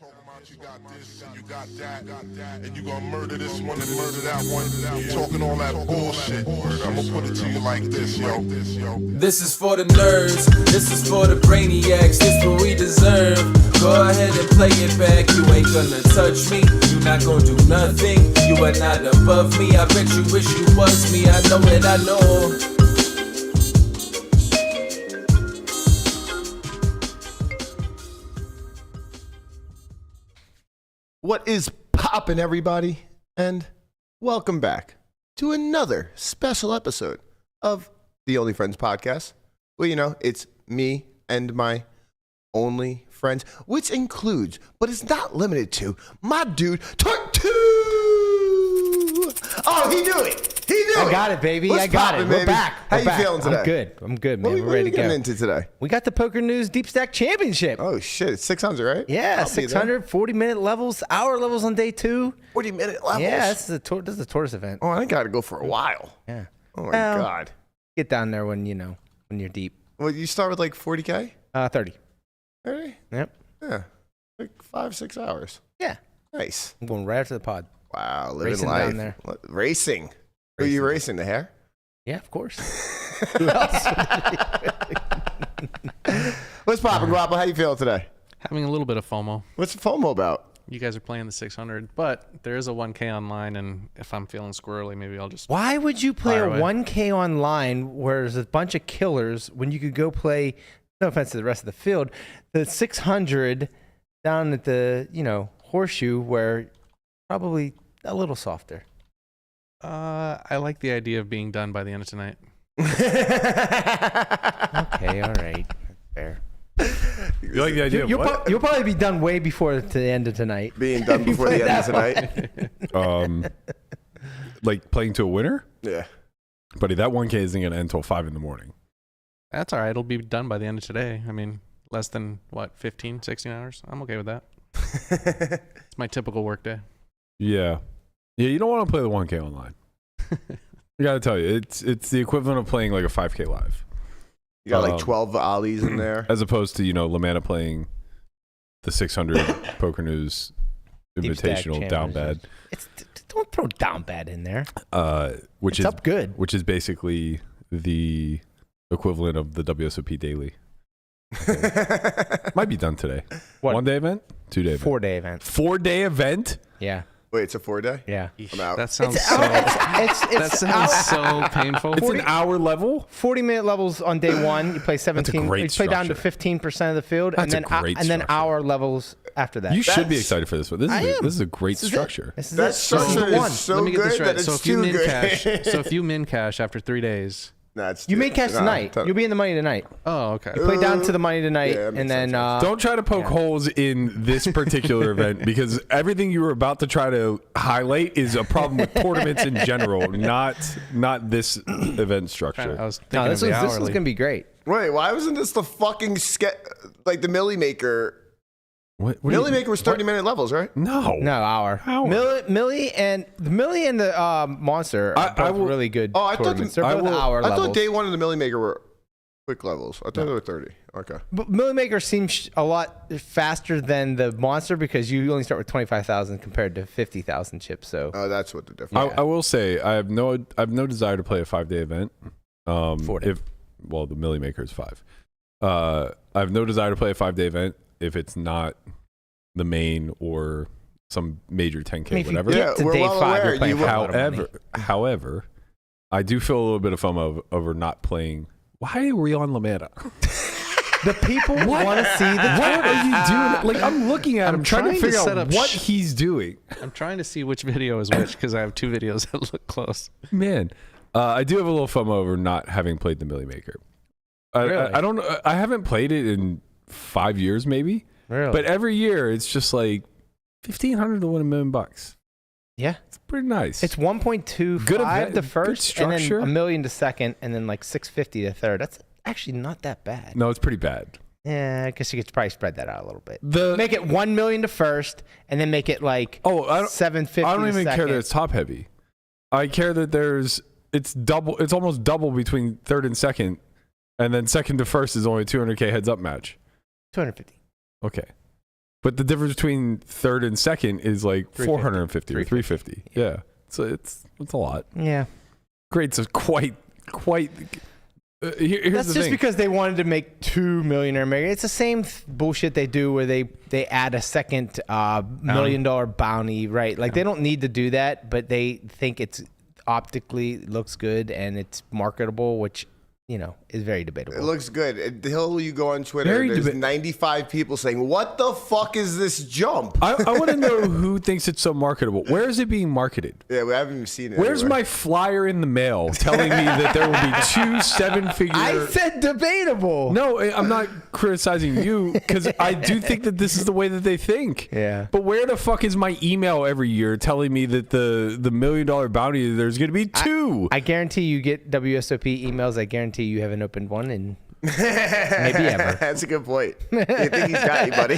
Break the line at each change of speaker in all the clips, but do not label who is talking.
Talking about you got this and you got that, and you gonna murder this one and murder that one. Talking all that bullshit. I'm gonna put it to you like this, yo.
This is for the nerds, this is for the brainiacs, this what we deserve. Go ahead and play it back, you ain't gonna touch me, you not gonna do nothing, you are not above me. I bet you wish you was me, I know it, I know.
What is poppin', everybody? And welcome back to another special episode of the Only Friends podcast. Well, you know, it's me and my only friends, which includes, but it's not limited to, my dude, Tortu! Oh, he knew it! He knew it!
I got it, baby.
What's
I got
poppin',
it.
baby?
We're back.
How
We're
you
back.
feeling today?
I'm good. I'm good, man.
What
We're
are
ready
we
to go.
getting into today?
We got the Poker News Deep Stack Championship.
Oh, shit. It's 600, right?
Yeah,
I'll be there.
600, 40-minute levels, hour levels on day 2.
40-minute levels?
Yeah, this is a tourist event.
Oh, I got to go for a while.
Yeah.
Oh, my
Well,
God.
Get down there when you're deep.
Well, you start with like 40K?
30.
30?
Yep.
Yeah. Like 5-6 hours.
Yeah.
Nice.
I'm going right after the pod.
Wow, living
Racing
life.
down there.
Racing. Who are you racing? The hair?
Yeah, of course. Who else?
What's poppin', Guapo? How you feeling today?
Having a little bit of FOMO.
What's the FOMO about?
You guys are playing the 600, but there is a 1K online, and if I'm feeling squirrely, maybe I'll just...
Why would you play
Fire
a
away.
1K online where there's a bunch of killers when you could go play, no offense to the rest of the field, the 600 down at the, Horseshoe where probably a little softer?
I like the idea of being done by the end of tonight.
Okay, all right. Fair.
You like the idea of what?
You'll probably be done way before the end of tonight.
Being done before the end of tonight?
Like playing to a winner?
Yeah.
Buddy, that 1K isn't going to end until 5 in the morning.
That's all right. It'll be done by the end of today. I mean, less than, 15, 16 hours? I'm okay with that. It's my typical work day.
Yeah. Yeah, you don't want to play the 1K online. I got to tell you, it's the equivalent of playing like a 5K live.
You got like 12 ollies in there.
As opposed to, Lamana playing the 600 Poker News
Deep Stack
Invitational down bad.
Don't throw down bad in there.
Which
It's
is
up good.
Which is basically the equivalent of the WSOP daily. Might be done today.
What?
1 day event? 2 day event?
4-day event.
4-day event?
Yeah.
Wait, it's a 4-day?
Yeah.
I'm out.
That sounds
It's
so...
that
sounds so painful.
It's an hour level?
40-minute levels on day 1. You play 17.
great
You play down to
structure.
15% of the field,
That's a
and then
great
and then
structure.
hour levels after that.
You should be
That's-
excited for this one.
I am.
This is a great
This is it.
structure.
This is
That
it.
structure
This
is so
Let me get
good
this
that
right.
it's
So if you
too
min
good.
cash, min cash after 3 days...
You may cash tonight. You'll be in the money tonight.
Oh, okay.
You play down to the money tonight,
yeah, that makes
and then
sense.
Don't try to poke holes in this particular event because everything you were about to try to highlight is a problem with tournaments in general, not this event
I
structure.
was thinking
no,
of
this
the
one's
hourly.
gonna be great.
Wait, why wasn't this the fucking like the Millie Maker?
What do you-
Millie Maker was 30-minute levels, right?
No.
No, hour.
Hour.
Millie and the Monster are
I
both
will-
really good
Oh, I thought
tournaments. They're
I
both
will-
hour
I
levels.
thought day 1 and the Millie Maker were quick levels. I thought they were 30. Okay.
But Millie Maker seems a lot faster than the Monster because you only start with 25,000 compared to 50,000 chips. So
Oh, that's what the difference.
I will say I have no desire to play a 5-day event.
4-day.
The Millie Maker is 5. I have no desire to play a 5-day event if it's not the main or some major 10K,
I mean, if you
whatever.
get to
we're
day
well
5,
aware
you're playing
you
for a lot of money.
However, I do feel a little bit of FOMO over not playing. Why are we on Lamana?
The people want to see the
What are you doing? Like I'm looking at him,
I'm
trying to
trying to
figure
set
out
up
what he's doing.
I'm trying to see which video is which because I have 2 videos that look close.
Man, I do have a little FOMO over not having played the Millie Maker.
Really?
I don't. I haven't played it in 5 years, maybe.
Really?
But every year, it's just like $1,500 to win $1 million.
Yeah.
It's pretty nice.
It's 1.25
Good event,
the
good
first, and then
structure.
$1 million to second, and then like 650 to third. That's actually not that bad.
No, it's pretty bad.
Yeah, I guess you could probably spread that out a little bit.
The
Make it 1 million to first, and then make it like
I don't
750.
I don't even
to
care that
second.
it's top heavy. I care that it's double. It's almost double between third and second, and then second to first is only 200K heads up match.
250.
Okay. But the difference between third and second is like 450 or 350. Yeah. So it's a lot.
Yeah.
Grades are quite. Here's
That's
the
just
thing.
because they wanted to make 2 millionaire maker. It's the same bullshit they do where they add a second $1 million bounty, right? Like they don't need to do that, but they think it's optically looks good and it's marketable, which is very debatable.
It looks good. Until you go on Twitter, there's 95 people saying, "What the fuck is this jump?"
I want to know who thinks it's so marketable. Where is it being marketed?
Yeah, we haven't even seen it.
Where's
anywhere.
my flyer in the mail telling me that there will be 2 7-figure?
I said debatable.
No, I'm not criticizing you because I do think that this is the way that they think.
Yeah.
But where the fuck is my email every year telling me that the $1 million bounty there's going to be 2?
I guarantee you get WSOP emails. I guarantee you haven't opened one in maybe ever.
That's a good point. You think he's got you, buddy?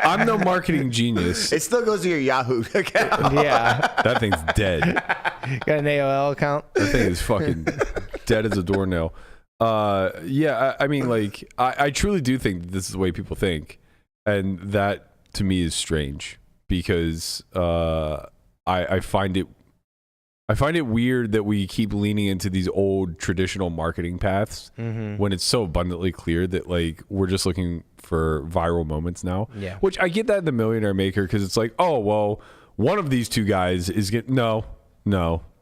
I'm no marketing genius.
It still goes to your Yahoo account.
Yeah.
That thing's dead.
Got an AOL account?
That thing is fucking dead as a doornail. Yeah, I mean, like, I truly do think that this is the way people think, and that to me is strange because I find it weird that we keep leaning into these old traditional marketing paths when it's so abundantly clear that like we're just looking for viral moments now.
Yeah.
Which I get that in the Millionaire Maker because it's like, oh well, one of these two guys is no,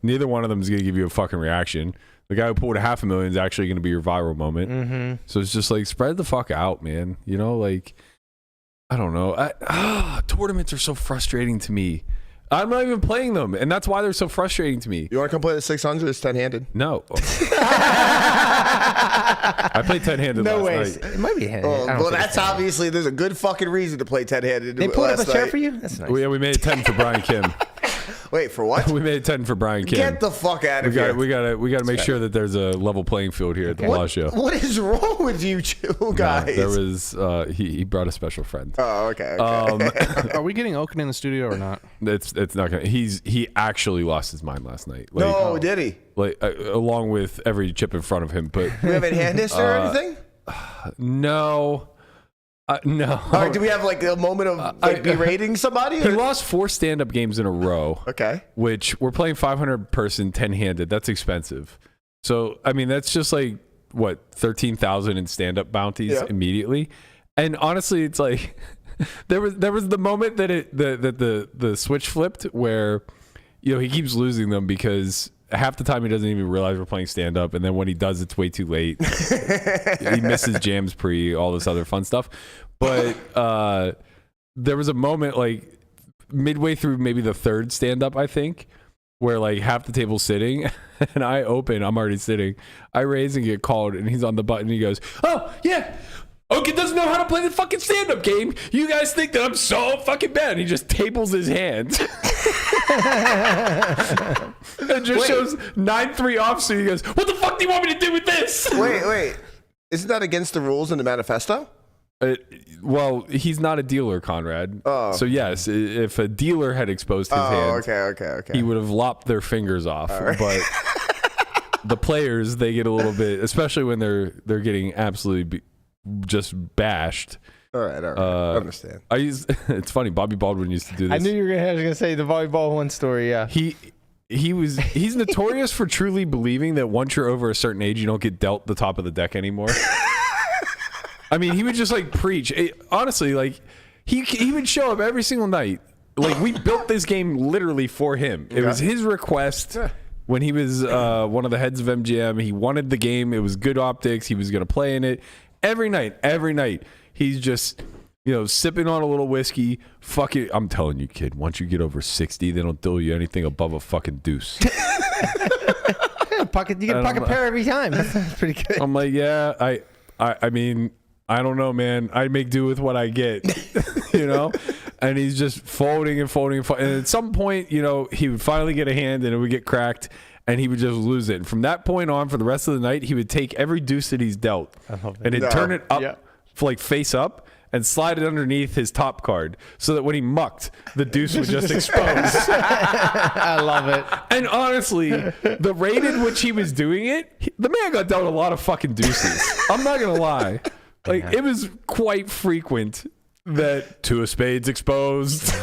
neither one of them is gonna give you a fucking reaction. The guy who pulled $500,000 is actually gonna be your viral moment. So it's just like spread the fuck out, man. Like I don't know. Tournaments are so frustrating to me. I'm not even playing them, and that's why they're so frustrating to me.
You want to come play the 600? It's 10-handed.
No. I played 10-handed
No
last
way.
night.
It might be handy.
Oh, well, that's obviously, there's a good fucking reason to play 10-handed.
They pulled up a
last
chair
night.
for you? That's nice.
We made it 10 for Brian Kim.
Wait, for what?
We made it 10 for Brian Kim.
Get the fuck out of here.
We got to make sure that there's a level playing field here at the Law Show.
What is wrong with you two guys?
There was he brought a special friend.
Oh, okay.
Are we getting Oaken in the studio or not?
It's not gonna. He actually lost his mind last night. Like,
No, did he?
Like along with every chip in front of him, but
Do we have any hand history or anything?
no. No.
All right, do we have like a moment of berating somebody?
He
or-
lost 4 stand-up games in a row.
Okay.
Which we're playing 500 person 10-handed. That's expensive. So I mean, that's just like what 13,000 in stand-up bounties immediately. And honestly, it's like there was the moment that the switch flipped where he keeps losing them because half the time he doesn't even realize we're playing stand-up, and then when he does, it's way too late. He misses jams all this other fun stuff. But there was a moment like midway through maybe the 3rd stand-up, I think, where like half the table's sitting, and I open, I'm already sitting. I raise and get called, and he's on the button. He goes, "Oh yeah, Oaken doesn't know how to play the fucking stand-up game. You guys think that I'm so fucking bad." And he just tables his hand. And just shows 9-3 off. So he goes, "What the fuck do you want me to do with this?"
Wait. Isn't that against the rules in the manifesto?
Well, he's not a dealer, Conrad.
Oh.
So yes, if a dealer had exposed his hand,
okay.
he would have lopped their fingers off. Right. But the players, they get a little bit, especially when they're getting absolutely just bashed.
All right. I understand.
It's funny. Bobby Baldwin used to do this.
I knew you were gonna say the volleyball one story. Yeah.
He's notorious for truly believing that once you're over a certain age, you don't get dealt the top of the deck anymore. I mean, he would just like preach. Honestly, like he would show up every single night. Like we built this game literally for him. It was his request. When he was one of the heads of MGM, he wanted the game. It was good optics. He was going to play in it every night. He's just, sipping on a little whiskey. Fuck it. I'm telling you, kid, once you get over 60, they don't deal you anything above a fucking deuce.
You get a pocket pair every time. That's pretty good.
I'm like, yeah, I mean, I don't know, man. I make do with what I get, And he's just folding. And at some point, he would finally get a hand and it would get cracked and he would just lose it. And from that point on, for the rest of the night, he would take every deuce that he's dealt and he'd turn it up, like face up, and slide it underneath his top card so that when he mucked, the deuce was just exposed.
I love it.
And honestly, the rate in which he was doing it, the man got dealt a lot of fucking deuces. I'm not going to lie. Like, it was quite frequent that two of spades exposed.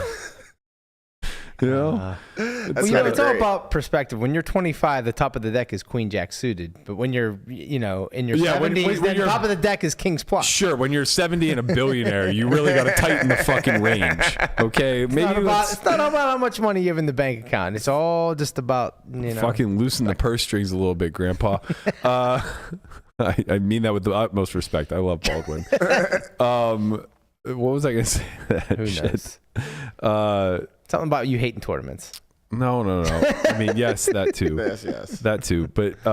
You know?
It's all about perspective. When you're 25, the top of the deck is queen jack suited. But when you're, in your 70s,
when
the top of the deck is king's plus.
Sure, when you're 70 and a billionaire, you really got to tighten the fucking range. Okay?
It's not about how much money you have in the bank account. It's all just about,
fucking loosen the purse strings a little bit, Grandpa. I mean that with the utmost respect. I love Baldwin. What was I going to say?
Who knows? Something about you hating tournaments.
No. I mean, yes, that too.
Yes.
That too. But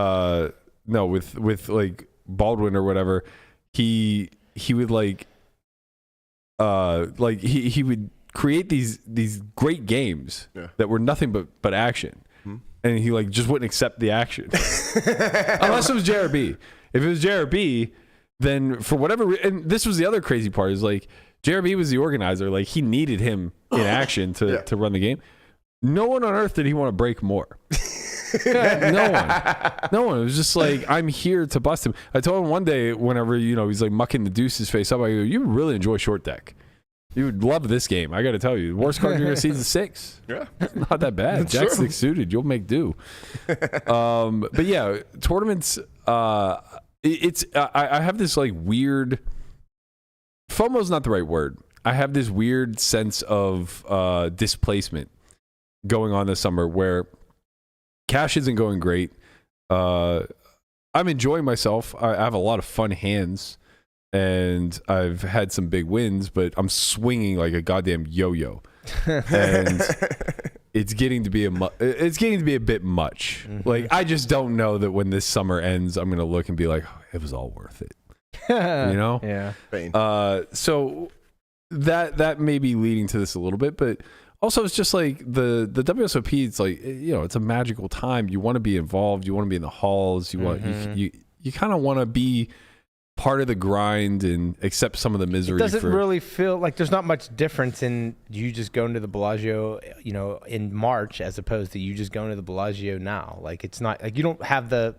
no, with like Baldwin or whatever, he would he would create these great games that were nothing but action. And he just wouldn't accept the action. Unless it was JRB. If it was JRB, then for whatever and this was the other crazy part is JRB was the organizer. He needed him in action to run the game. No one on earth did he want to break more. No one. It was just I'm here to bust him. I told him one day whenever, he's mucking the deuce's face up, I go, you really enjoy short deck. You would love this game. I got to tell you. The worst card you're going to see is the 6. Yeah. It's not that bad.
That's
Jack
true.
6 suited. You'll make do. But yeah, tournaments, I have this weird... FOMO's not the right word. I have this weird sense of displacement going on this summer where cash isn't going great. I'm enjoying myself. I have a lot of fun hands and I've had some big wins, but I'm swinging like a goddamn yo-yo. And it's getting to be a bit much.
Mm-hmm.
I just don't know that when this summer ends, I'm going to look and be like, oh, it was all worth it.
Yeah.
So that may be leading to this a little bit, but also it's just the WSOP. It's it's a magical time. You want to be involved. You want to be in the halls. You want you kind of want to be part of the grind and accept some of the misery.
It doesn't really feel like there's not much difference in you just going to the Bellagio, in March as opposed to you just going to the Bellagio now. It's not you don't have the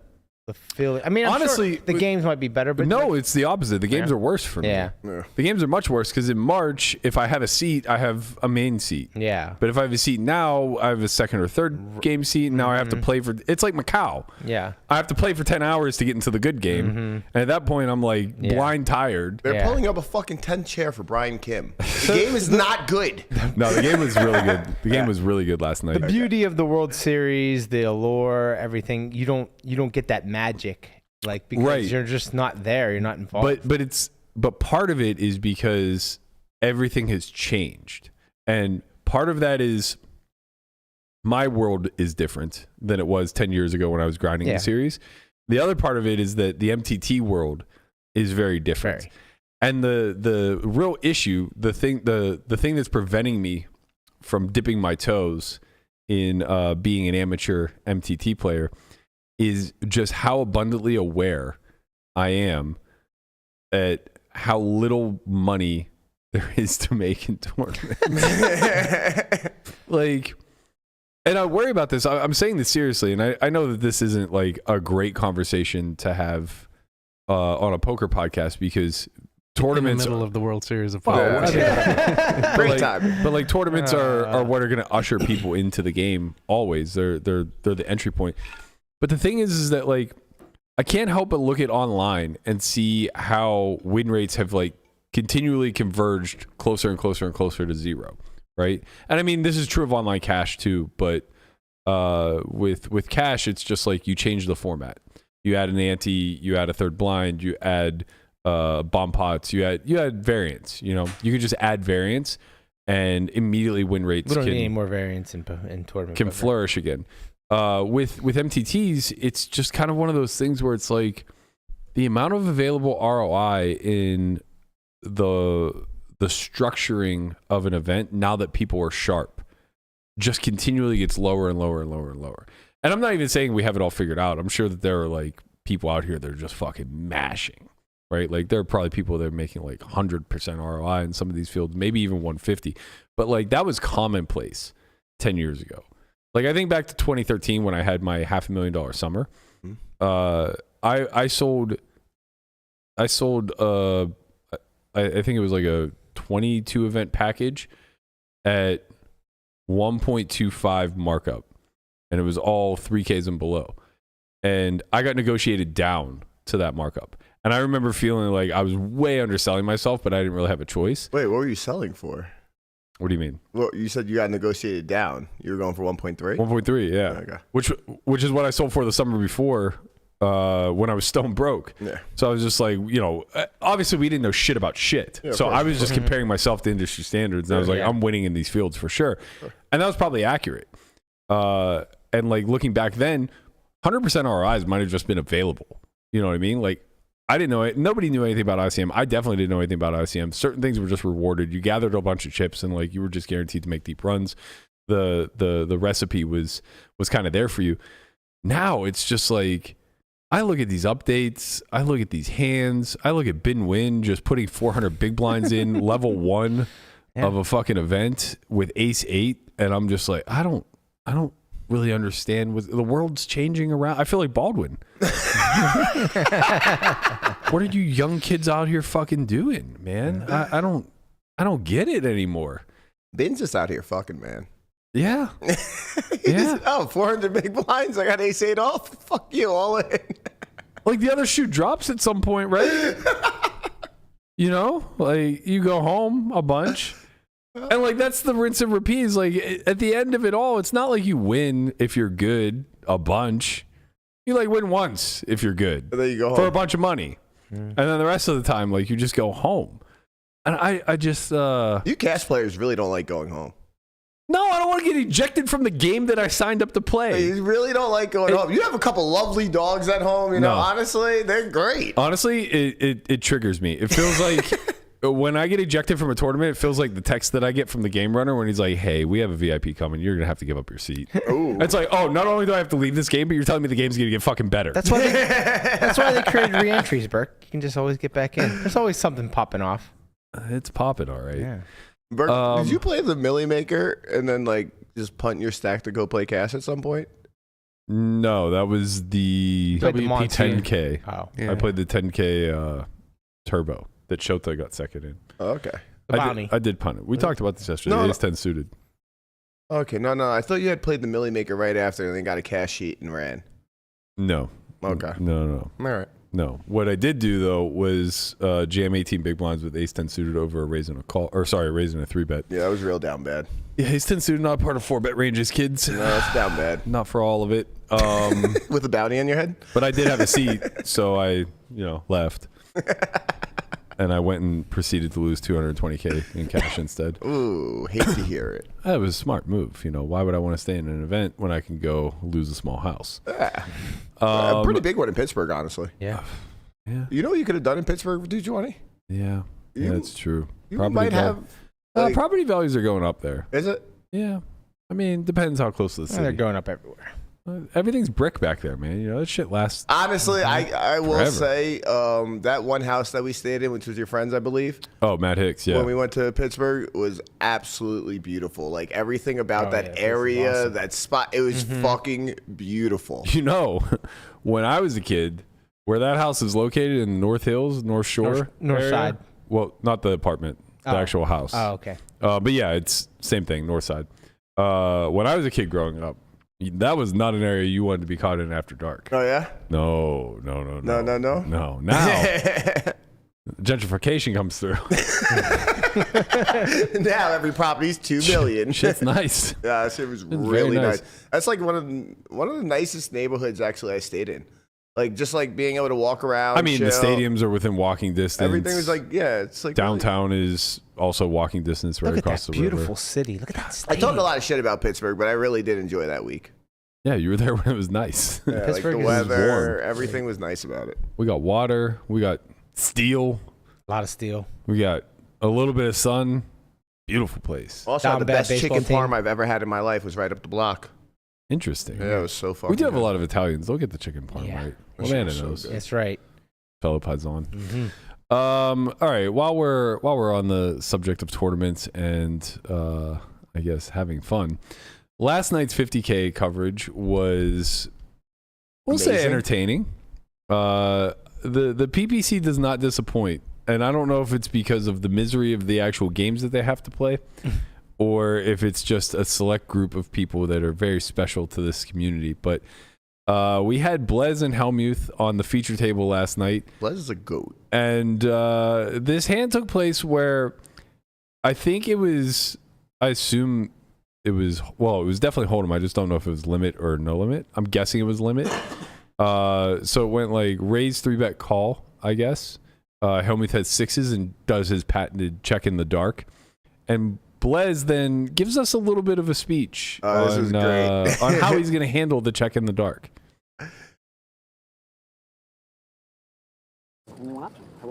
feeling. I mean, honestly, the games might be better, but
no, it's the opposite. The games are worse for me.
Yeah.
The games are much worse because in March, if I have a seat, I have a main seat.
Yeah.
But if I have a seat now, I have a second or third game seat. And now I have to play for. It's like Macau.
Yeah.
I have to play for 10 hours to get into the good game, and at that point, I'm blind tired.
They're pulling up a fucking 10 chair for Brian Kim. The game is not good.
No, the game was really good. The game was really good last night.
The beauty of the World Series, the allure, everything, you don't get that magic because you're just not there, you're not involved.
But part of it is because everything has changed, and part of that is my world is different than it was 10 years ago when I was grinding the series. The other part of it is that the MTT world is very different. And the real issue, the thing that's preventing me from dipping my toes in being an amateur MTT player is just how abundantly aware I am at how little money there is to make in tournaments. And I worry about this. I'm saying this seriously, and I know that this isn't a great conversation to have on a poker podcast because tournaments
in the middle of the World Series of
poker.
Great time.
But tournaments are what are going to usher people into the game always. They're the entry point. But the thing is that I can't help but look at online and see how win rates have continually converged closer and closer and closer to zero, right? And I mean this is true of online cash too, but with cash it's just you change the format. You add an ante, you add a third blind, you add bomb pots, you add variants. You can just add variants and immediately win rates.
We don't need any more variants in tournament.
Can flourish again. With MTTs, it's just kind of one of those things where it's the amount of available ROI in the structuring of an event now that people are sharp just continually gets lower and lower and lower and lower. And I'm not even saying we have it all figured out. I'm sure that there are people out here that are just fucking mashing, right? There are probably people that are making 100% ROI in some of these fields, maybe even 150. But that was commonplace 10 years ago. I think back to 2013 when I had my $500,000 summer. I sold I think it was a 22 event package at 1.25 markup, and it was all 3Ks and below. And I got negotiated down to that markup. And I remember feeling like I was way underselling myself, but I didn't really have a choice.
Wait, what were you selling for?
What do you mean?
Well, you said you got negotiated down. You were going for 1.3?
1.3, yeah.
Okay.
Which is what I sold for the summer before when I was stone broke.
Yeah.
So I was just like, obviously we didn't know shit about shit.
Yeah,
so
course,
I was just comparing myself to industry standards. And I was like, I'm winning in these fields for sure. And that was probably accurate. And like looking back then, 100% ROIs might have just been available. You know what I mean? Like, I didn't know it. Nobody knew anything about ICM. I definitely didn't know anything about ICM. Certain things were just rewarded. You gathered a bunch of chips and like you were just guaranteed to make deep runs. The recipe was kind of there for you. Now it's just like I look at these updates, I look at these hands, I look at Bin Win just putting 400 big blinds in level 1 of a fucking event with ace 8, and I'm just like, I don't really understand what the world's changing around. I feel like Baldwin. What are you young kids out here fucking doing, man? I don't get it anymore.
Bin's just out here fucking, man.
Yeah.
Yeah. 400 big blinds. I got ace 8 off. Fuck you, all in.
Like the other shoe drops at some point, right? Like you go home a bunch. And like that's the rinse and repeat. Is like at the end of it all, it's not like you win if you're good a bunch. You like win once if you're good.
And then you go home
for a bunch of money. And then the rest of the time, like you just go home. And I just
you cash players really don't like going home.
No, I don't want to get ejected from the game that I signed up to play.
You really don't like going home. You have a couple lovely dogs at home,
No.
honestly, they're great.
Honestly, it triggers me. It feels like when I get ejected from a tournament, it feels like the text that I get from the game runner when he's like, hey, we have a VIP coming. You're going to have to give up your seat.
Ooh.
It's like, oh, not only do I have to leave this game, but you're telling me the game's going to get fucking better.
That's why they created re-entries, Berk. You can just always get back in. There's always something popping off.
It's popping, all right.
Yeah.
Berk, did you play the Millie Maker and then like just punt your stack to go play cash at some point?
No, that was the
Played the
WP10K.
Oh.
I played the 10K turbo that Shota got second in.
Oh, okay.
The bounty.
I did punt it. We talked about this yesterday.
No,
Ace 10 suited.
Okay, no. I thought you had played the Millie Maker right after and then got a cash sheet and ran.
No.
Okay.
No.
All right.
No. What I did do though was jam 18 big blinds with Ace 10 suited over a raising a 3-bet.
Yeah, that was real down bad.
Yeah, Ace 10 suited not part of 4-bet ranges, kids.
No, that's down bad.
Not for all of it.
With a bounty on your head?
But I did have a seat, so I, left. And I went and proceeded to lose $220K in cash instead.
Ooh, hate to hear it.
That was a smart move. Why would I want to stay in an event when I can go lose a small house?
Yeah. A pretty big one in Pittsburgh, honestly.
Yeah.
Yeah.
You know what you could have done in Pittsburgh for 220?
Yeah. That's true.
You might have. Like,
property values are going up there.
is it?
Yeah. I mean, depends how close to the city.
They're going up everywhere.
Everything's brick back there, man. That shit lasts.
Honestly, I will
forever.
say that one house that we stayed in, which was your friend's, I believe.
Oh, Matt Hicks, yeah.
When we went to Pittsburgh, was absolutely beautiful. Like everything about that area,
awesome.
that spot, it was fucking beautiful.
When I was a kid, where that house is located in North Hills, North Shore,
North
area,
side.
Well, not the apartment, the actual house.
Oh, okay.
But yeah, it's same thing, North side. When I was a kid growing up, that was not an area you wanted to be caught in after dark.
Oh yeah?
No.
No.
No. Now gentrification comes through.
Now every property's $2 million.
Shit's nice.
Yeah, that shit was really nice. That's like one of the nicest neighborhoods actually I stayed in. Like just like being able to walk around.
I mean,
chill.
the stadiums are within walking distance.
Everything was like, it's like
downtown is also walking distance right across the river.
Beautiful city. Look at that
I
stadium.
talked a lot of shit about Pittsburgh, but I really did enjoy that week.
Yeah, you were there when it was nice.
Yeah, like
Pittsburgh
the
is
weather,
warm.
everything was nice about it.
We got water. We got steel.
A lot of steel.
We got a little bit of sun. Beautiful place.
Also,
Down
the
bad
best
baseball
chicken
team.
farm I've ever had in my life was right up the block.
Interesting.
Yeah, it was so fun.
We do have a lot of Italians. They'll get the chicken parm
Yeah.
right.
That shit
Lamana
was so
knows.
good.
That's right.
Fellow Paisan.
Mm-hmm.
All right. While we're on the subject of tournaments and I guess having fun, last night's 50K coverage was, we'll say,
Amazing.
entertaining. The PPC does not disappoint And I don't know if it's because of the misery of the actual games that they have to play, or if it's just a select group of people that are very special to this community. But we had Blez and Hellmuth on the feature table last night.
Blez is a goat.
And this hand took place where I think it was, I assume it was definitely Hold'em. I just don't know if it was limit or no limit. I'm guessing it was limit. So it went like raise 3-bet call, I guess. Hellmuth has 6s and does his patented check in the dark. And Blez then gives us a little bit of a speech
this is great.
on how he's going to handle the check in the dark.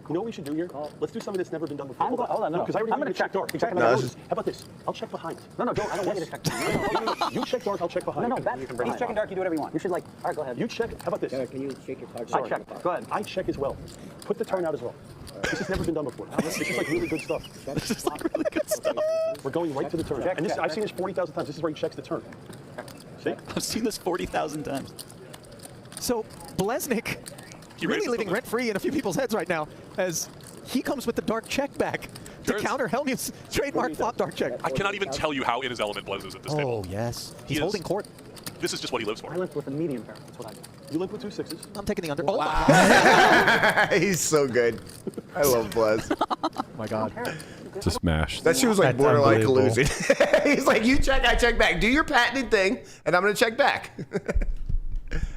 You know what we should do here? Let's do something that's never been done before.
Hold on, no.
Because I already
I'm going to check dark. Exactly.
No,
How about this? I'll check behind.
No, I don't want you to check.
You check dark, I'll check behind.
No, he's checking dark. You do whatever you want. You should all right, go ahead.
You check. How about this?
Can you shake your card?
I check. Go ahead.
I check as well. Put the turn out as well. This has never been done before. This is like really good stuff. This is like really good stuff. We're going right to the turn. And this, I've seen this 40,000 times. This is where he checks the turn. See?
I've seen this 40,000 times.
So Blesnik really living rent-free in a few people's heads right now as he comes with the dark check back to counter Hellmuth's trademark flop dark check.
I cannot even tell you how in his element Blez is at this table.
Oh, yes. He's holding court.
This is just what he lives for.
I limp with a medium pair. That's what I do.
You limp with 2 6s.
I'm taking the under.
Wow.
Oh, my God.
He's so good. I love Blez.
Oh, my God.
It's a smash.
That shit was like
That's
borderline
unbelievable.
collusion. He's like, you check, I check back. Do your patented thing, and I'm going to check back.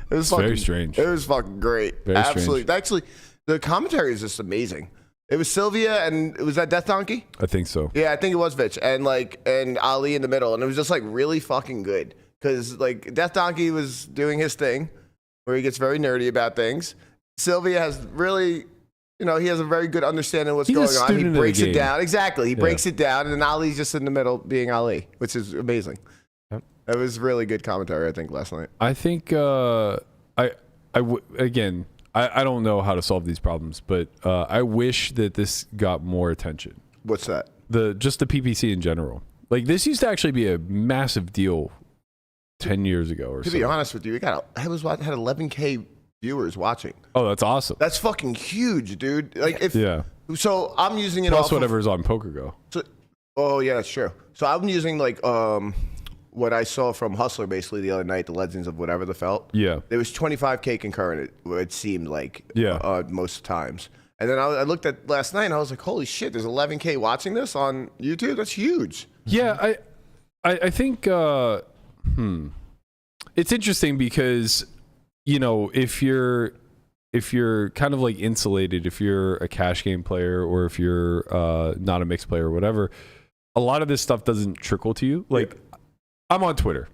It was
very strange.
It was fucking great.
Very
Absolutely.
strange.
Actually, the commentary is just amazing. It was Sylvia, and was that Death Donkey?
I think so.
Yeah, I think it was Vitch, and Ali in the middle, and it was just like really fucking good. Because like Death Donkey was doing his thing, where he gets very nerdy about things. Sylvia has really, he has a very good understanding of what's
He's a
going on.
student
He
of the
breaks it
game.
down. Exactly. He breaks it down, and then Ali's just in the middle being Ali, which is amazing.
Yep.
It was really good commentary, I think, last night.
I think I don't know how to solve these problems, but I wish that this got more attention.
What's that?
Just the PPC in general. Like this used to actually be a massive deal 10 years ago or so.
To be honest with you, had 11K viewers watching.
Oh, that's awesome.
That's fucking huge, dude. Like so I'm using it
Plus
off
whatever's on PokerGo.
Oh yeah, that's true. So I'm using like what I saw from Hustler basically the other night, the Legends of whatever the felt.
Yeah.
There was 25K concurrent, it seemed like most times. And then I looked at last night and I was like, holy shit, there's 11K watching this on YouTube? That's huge.
Yeah, I think it's interesting because, if you're kind of like insulated, if you're a cash game player or if you're not a mixed player or whatever, a lot of this stuff doesn't trickle to you. Like, I'm on Twitter.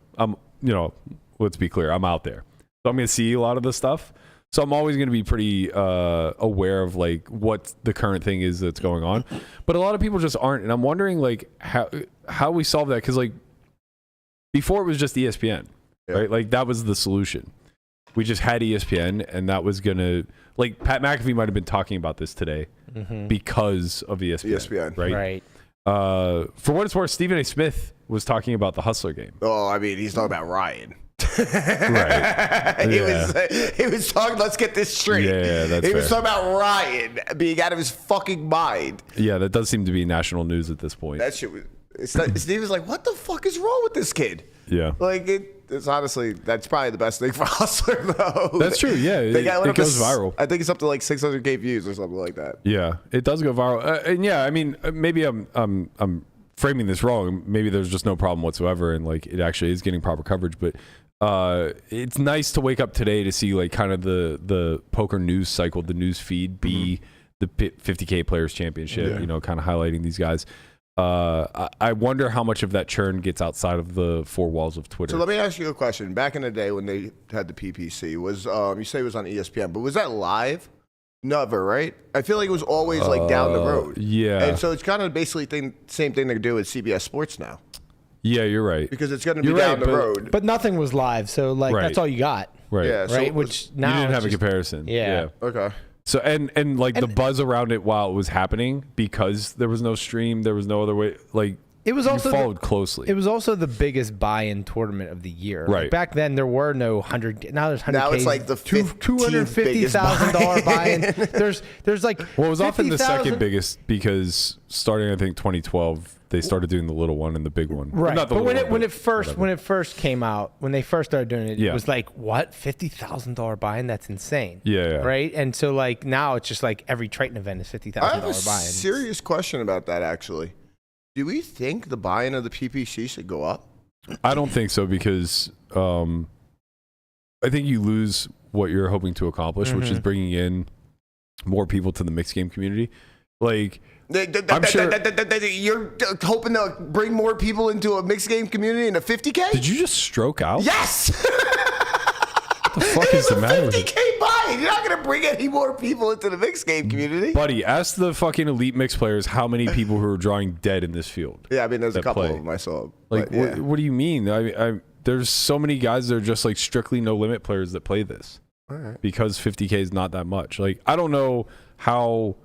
Let's be clear, I'm out there. So I'm going to see a lot of this stuff. So I'm always going to be pretty aware of like what the current thing is that's going on. But a lot of people just aren't. And I'm wondering like how we solve that. Because like before it was just ESPN, right? Like that was the solution. We just had ESPN and that was going to, like Pat McAfee might have been talking about this today because of ESPN. Right. For what it's worth, Stephen A. Smith was talking about the Hustler game.
Oh, I mean, he's talking about Ryan.
Right.
He was talking, let's get this straight.
Yeah, that's
He was
fair.
talking about Ryan being out of his fucking mind.
Yeah, that does seem to be national news at this point.
That shit was, Steve was like, what the fuck is wrong with this kid?
Yeah.
Like, it's honestly, that's probably the best thing for Hustler, though.
That's true, yeah. It goes viral.
I think it's up to like 600K views or something like that.
Yeah, it does go viral. And yeah, I mean, maybe I'm framing this wrong. Maybe there's just no problem whatsoever, and like it actually is getting proper coverage. But it's nice to wake up today to see like kind of the poker news cycle, the news feed be the 50K Players Championship. Kind of highlighting these guys. I wonder how much of that churn gets outside of the four walls of Twitter.
So let me ask you a question. Back in the day when they had the PPC, was you say it was on ESPN, but was that live? Never, right? I feel like it was always like down the road.
Yeah.
And so it's kind of basically same thing they do with CBS Sports now.
Yeah, you're right.
Because it's going to be down the road.
But nothing was live, so like that's all you got.
Right.
Yeah. So
Right. Which now
you didn't have
it's
a comparison.
Yeah.
Okay.
So and like the buzz around it while it was happening because there was no stream, there was no other way. Like
It was also
followed closely.
It was also the biggest buy-in tournament of the year.
Right.
Like back then, there were no 100. Now there's 100.
Now it's like the
$250,000 buy-in. There's like.
Well, it was often the
50,000
second biggest because starting I think 2012 they started doing the little one and the big one.
Right.
Not the
But
little
when
one,
it first came out, when they first started doing it,
Yeah.
it was like what $50,000 buy-in? That's insane.
Yeah.
Right. And so like now it's just like every Triton event is $50,000
I have
buy-in.
a serious question about that, actually. Do we think the buy-in of the PPC should go up?
I don't think so because I think you lose what you're hoping to accomplish, which is bringing in more people to the mixed game community. Like, I'm sure.
You're hoping to bring more people into a mixed game community in a 50K?
Did you just stroke out?
Yes!
What the fuck is the matter with you?
50K buy-in. You're not going to bring any more people into the mixed game community.
Buddy, ask the fucking elite mixed players how many people who are drawing dead in this field.
Yeah, I mean, there's a couple
play.
of them I saw.
Like,
but, yeah.
what do you mean? There's so many guys that are just like strictly no limit players that play this because 50K is not that much. Like, I don't know how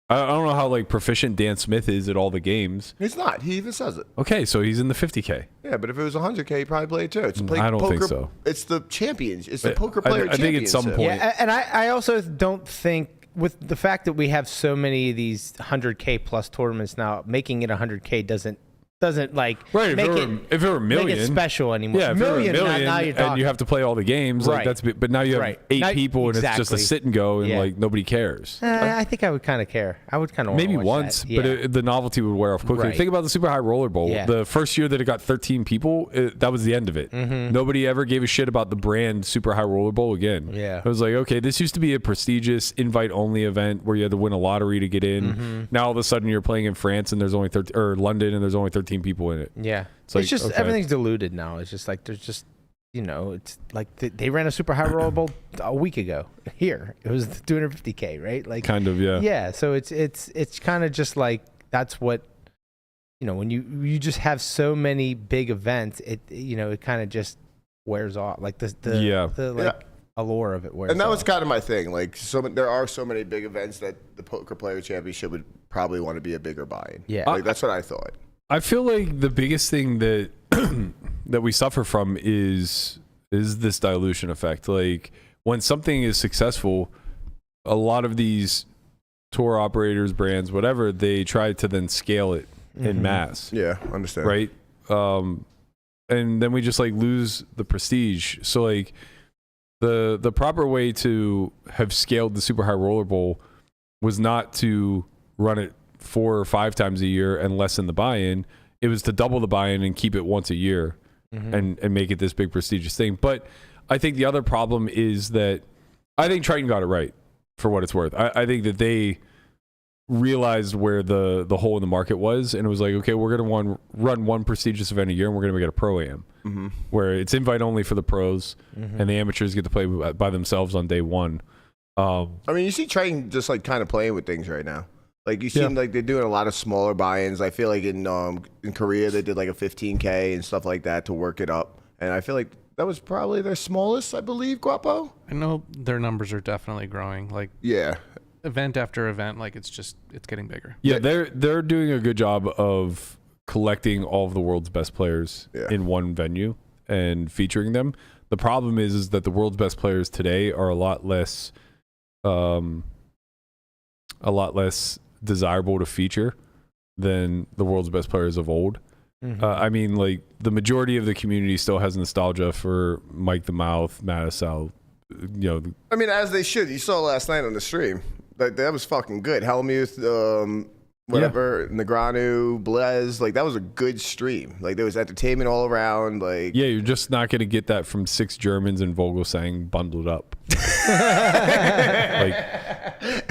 like proficient Dan Smith is at all the games.
He's not. He even says it.
Okay, so he's in the 50K.
Yeah, but if it was 100K, he'd probably play it too. It's
I don't think so.
It's the champions. It's the poker player
I think at some
championship.
point.
Yeah, and I also don't think with the fact that we have so many of these 100K plus tournaments now, making it 100K doesn't like
Right,
make
if it were a million,
make it special anymore.
Yeah, if it were a million
now you're
and
talking.
you have to play all the games, like
Right.
but now you have
Right.
8
Now-
people and it's just a
exactly.
sit and go and
Yeah.
like nobody cares.
I think I would kind of care. I would kind of
Maybe once, but the novelty would wear off quickly.
Right.
Think about the Super High Roller Bowl.
Yeah.
The first year that it got 13 people, that was the end of it. Nobody ever gave a shit about the brand Super High Roller Bowl again.
Yeah.
It was like, okay, this used to be a prestigious invite-only event where you had to win a lottery to get in. Now all of a sudden you're playing in France and there's only 13, or London and there's only 13 people in it.
Yeah.
It's like,
just
okay.
everything's diluted now. It's just like there's just it's like they ran a Super High Roller Bowl a week ago here. It was 250K, right? Like
Kind of, yeah.
Yeah. So it's kind of just like that's what when you just have so many big events, it kind of just wears off. Like the allure of it wears off.
And that was kind of my thing. Like, there are so many big events that the Poker Player Championship would probably want to be a bigger buy-in.
Yeah.
Like, that's what I thought.
I feel like the biggest thing that that we suffer from is this dilution effect. Like when something is successful, a lot of these tour operators, brands, whatever, they try to then scale it in mass.
Yeah, understand.
Right? And then we just like lose the prestige. So like the proper way to have scaled the Super High Roller Bowl was not to run it 4 or 5 times a year and lessen the buy-in. It was to double the buy-in and keep it once a year and make it this big prestigious thing. But I think the other problem is that I think Triton got it right for what it's worth. I think that they realized where the hole in the market was, and it was like, okay, we're going to run one prestigious event a year and we're going to make it a pro-am where it's invite only for the pros and the amateurs get to play by themselves on day one.
I mean, you see Triton just like kind of playing with things right now. Like you seem like they're doing a lot of smaller buy-ins. I feel like in Korea they did like a 15K and stuff like that to work it up. And I feel like that was probably their smallest, I believe, Guapo.
I know their numbers are definitely growing. Like event after event, like it's getting bigger.
Yeah, they're doing a good job of collecting all of the world's best players in one venue and featuring them. The problem is that the world's best players today are a lot less desirable to feature than the world's best players of old. I mean, like the majority of the community still has nostalgia for Mike the Mouth, Matisal.
I mean, as they should. You saw last night on the stream. That was fucking good. Hellmuth, Negranu, Blez. Like that was a good stream. Like there was entertainment all around. Like
you're just not gonna get that from 6 Germans and Vogelsang bundled up.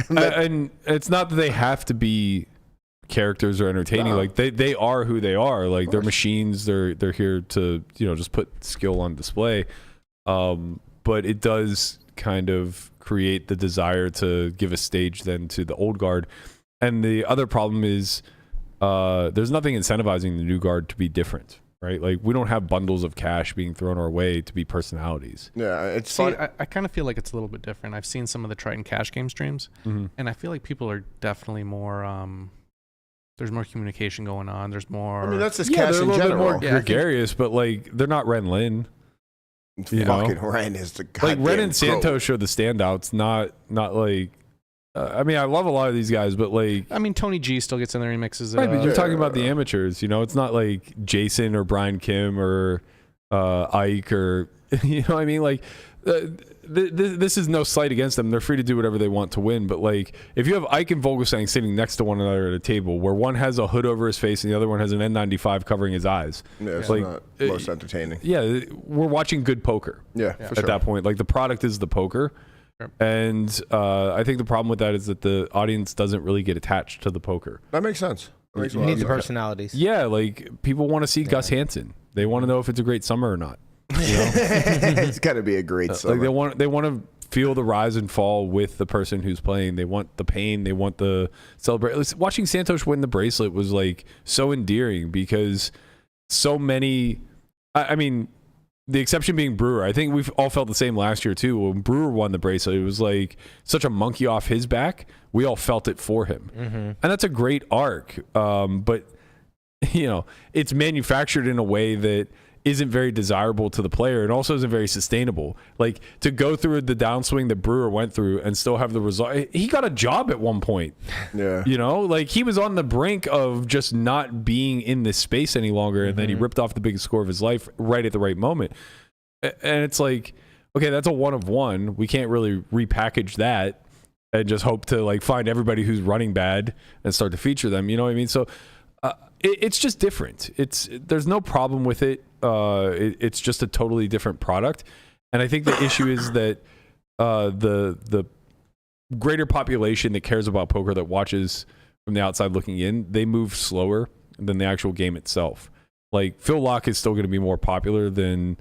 And it's not that they have to be characters or entertaining. Like they are who they are. Like they're machines. They're here to just put skill on display. But it does kind of create the desire to give a stage then to the old guard. And the other problem is there's nothing incentivizing the new guard to be different, right? Like we don't have bundles of cash being thrown our way to be personalities.
Yeah, it's
fun. I kind of feel like it's a little bit different. I've seen some of the Triton cash game streams, and I feel like people are definitely more There's more communication going on. There's more.
I mean, that's just
Yeah,
cash
they're a
in
little
general.
bit more gregarious, but like they're not Ren Lin. You
Fucking
know?
Ren is the
Like
goddamn
Ren and
goat.
Santos show the standouts, not like. I mean, I love a lot of these guys, but like.
I mean, Tony G still gets in there and mixes it
Right, but
up.
you're talking about the amateurs. You know, it's not like Jason or Brian Kim or Ike or you know what I mean. Like this is no slight against them. They're free to do whatever they want to win. But like, if you have Ike and Vogelsang sitting next to one another at a table, where one has a hood over his face and the other one has an N95 covering his eyes,
Yeah, it's
like,
not most entertaining.
Yeah, we're watching good poker.
Yeah, for
at
sure.
that point, like the product is the poker. And I think the problem with that is that the audience doesn't really get attached to the poker.
That makes sense. That makes a
You
lot
need
of
the
sense.
personalities.
Yeah, like people want to see Gus Hansen. They want to know if it's a great summer or not. You know?
It's got to be a great summer.
Like they want to feel the rise and fall with the person who's playing. They want the pain. They want the celebration. Watching Santos win the bracelet was like so endearing because so many. I mean, the exception being Brewer. I think we've all felt the same last year too. When Brewer won the bracelet, it was like such a monkey off his back. We all felt it for him, and that's a great arc. But you know, it's manufactured in a way that isn't very desirable to the player and also isn't very sustainable. Like to go through the downswing that Brewer went through and still have the result. He got a job at one point.
Yeah.
You know, like he was on the brink of just not being in this space any longer. And then he ripped off the biggest score of his life right at the right moment. And it's like, okay, that's a 1 of 1. We can't really repackage that and just hope to like find everybody who's running bad and start to feature them. You know what I mean? So it's just different. There's no problem with it. It's just a totally different product, and I think the issue is that the greater population that cares about poker, that watches from the outside looking in, they move slower than the actual game itself. Like Phil Locke is still going to be more popular than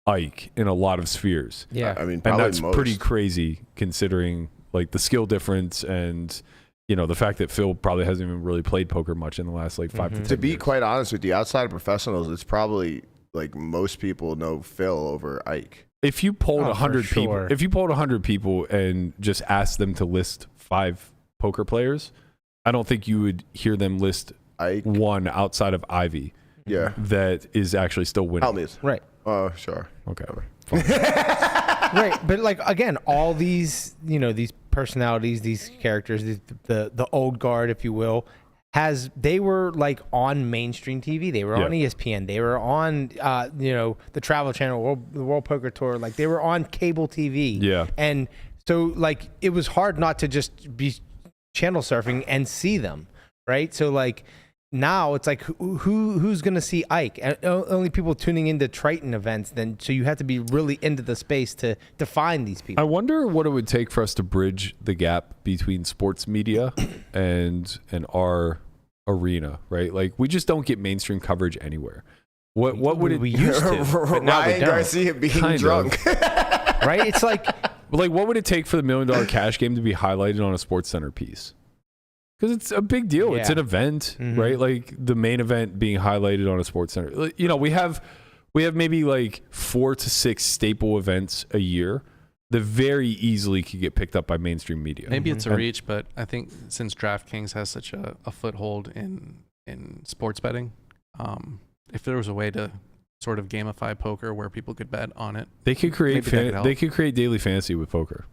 Ike in a lot of spheres.
Yeah,
I mean,
and
probably
that's
most.
pretty crazy considering like the skill difference and. You know, the fact that Phil probably hasn't even really played poker much in the last like 5 to 10
To be
years.
quite honest with you, outside of professionals, it's probably like most people know Phil over Ike.
If you polled 100
for
people,
sure.
if you polled 100 people and just asked them to list 5 poker players, I don't think you would hear them list
Ike.
one outside of Ivy
Yeah.
that is actually still winning.
Hellmuth.
Right.
Oh, sure.
Okay.
Right, but like again, all these these personalities, these characters, the old guard, if you will, they were like on mainstream TV. They were on ESPN. They were on the Travel Channel, the World Poker Tour. Like they were on cable TV.
Yeah.
And so like it was hard not to just be channel surfing and see them, right? So like now it's like who's gonna see Ike? And only people tuning into Triton events. Then so you have to be really into the space to find these people.
I wonder what it would take for us to bridge the gap between sports media and our arena, right? Like we just don't get mainstream coverage anywhere. What would it
we used to? But now we
Ryan
don't.
Garcia being
Kind of.
drunk.
Right? It's like
Like what would it take for the $1 Million Cash Game to be highlighted on a Sports Center piece? Because it's a big deal. It's
Yeah.
an event, right? Like the main event being highlighted on a Sports Center. You know, we have maybe like 4 to 6 staple events a year that very easily could get picked up by mainstream media.
Maybe it's a reach, but I think since DraftKings has such a foothold in sports betting, if there was a way to sort of gamify poker where people could bet on it,
They could create
maybe that could help.
they could create daily fantasy with poker.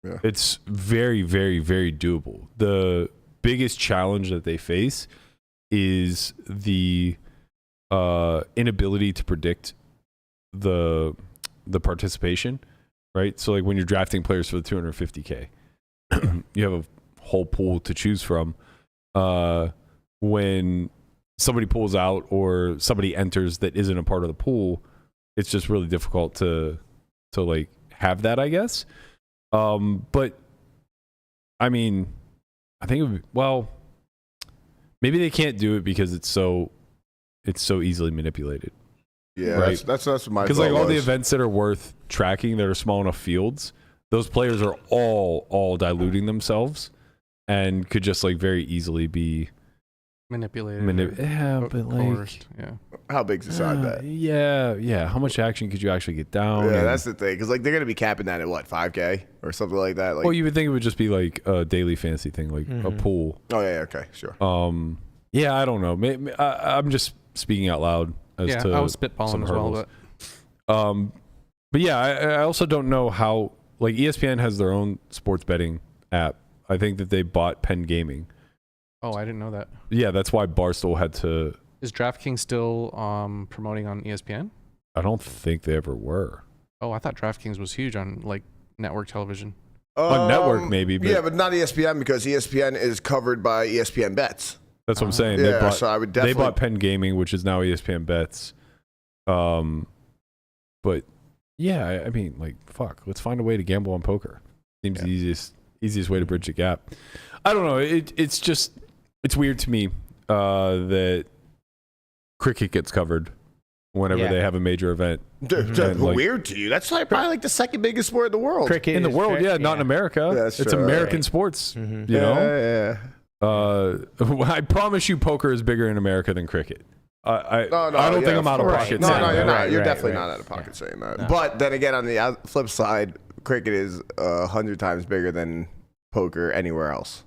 Yeah.
It's very, very, very doable. The biggest challenge that they face is the inability to predict the participation, right? So like when you're drafting players for the 250K, you have a whole pool to choose from. When somebody pulls out or somebody enters that isn't a part of the pool, it's just really difficult to like have that, I guess. But I mean, I think it would be, well, maybe they can't do it because it's so easily manipulated.
Yeah,
right.
that's my
Because like
thought
all the
was.
events that are worth tracking that are small enough fields, those players are all diluting themselves and could just like very easily be
manipulated.
but like
coerced. Yeah.
How big's the side bet?
yeah. How much action could you actually get down?
Yeah,
And-
that's the thing. Because like they're gonna be capping that at what, 5K or something like that. Like,
well, you would think it would just be like a daily fantasy thing, like a pool.
oh yeah, okay, sure.
Yeah, I don't know. Maybe, I'm just speaking out loud as to
I was spitballing as well,
but yeah, I also don't know how. Like ESPN has their own sports betting app. I think that they bought Penn Gaming.
Oh, I didn't know that.
Yeah, that's why Barstool had to.
Is DraftKings still promoting on ESPN?
I don't think they ever were.
Oh, I thought DraftKings was huge on like network television.
On network maybe, but
yeah, but not ESPN because ESPN is covered by ESPN Bets.
That's what I'm saying.
Yeah, so I would definitely.
They bought Penn Gaming, which is now ESPN Bets. But yeah, I mean, like, fuck. Let's find a way to gamble on poker. Seems the easiest way to bridge the gap. I don't know. It's weird to me that cricket gets covered whenever they have a major event.
Weird to you? That's probably like the second biggest sport in the world.
Cricket
in the world, not in America.
That's
it's
true,
American sports. You know. I promise you, poker is bigger in America than cricket. I don't think I'm out of pocket.
No, you're not. You're definitely not out of pocket saying that. No. But then again, on the flip side, cricket is 100 times bigger than poker anywhere else.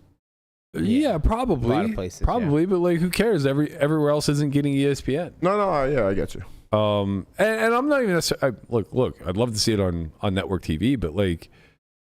Yeah, probably.
A lot of places,
probably, but like, who cares? Everywhere else isn't getting ESPN.
No, yeah, I get you.
And I'm not even necessarily. Look, I'd love to see it on network TV, but like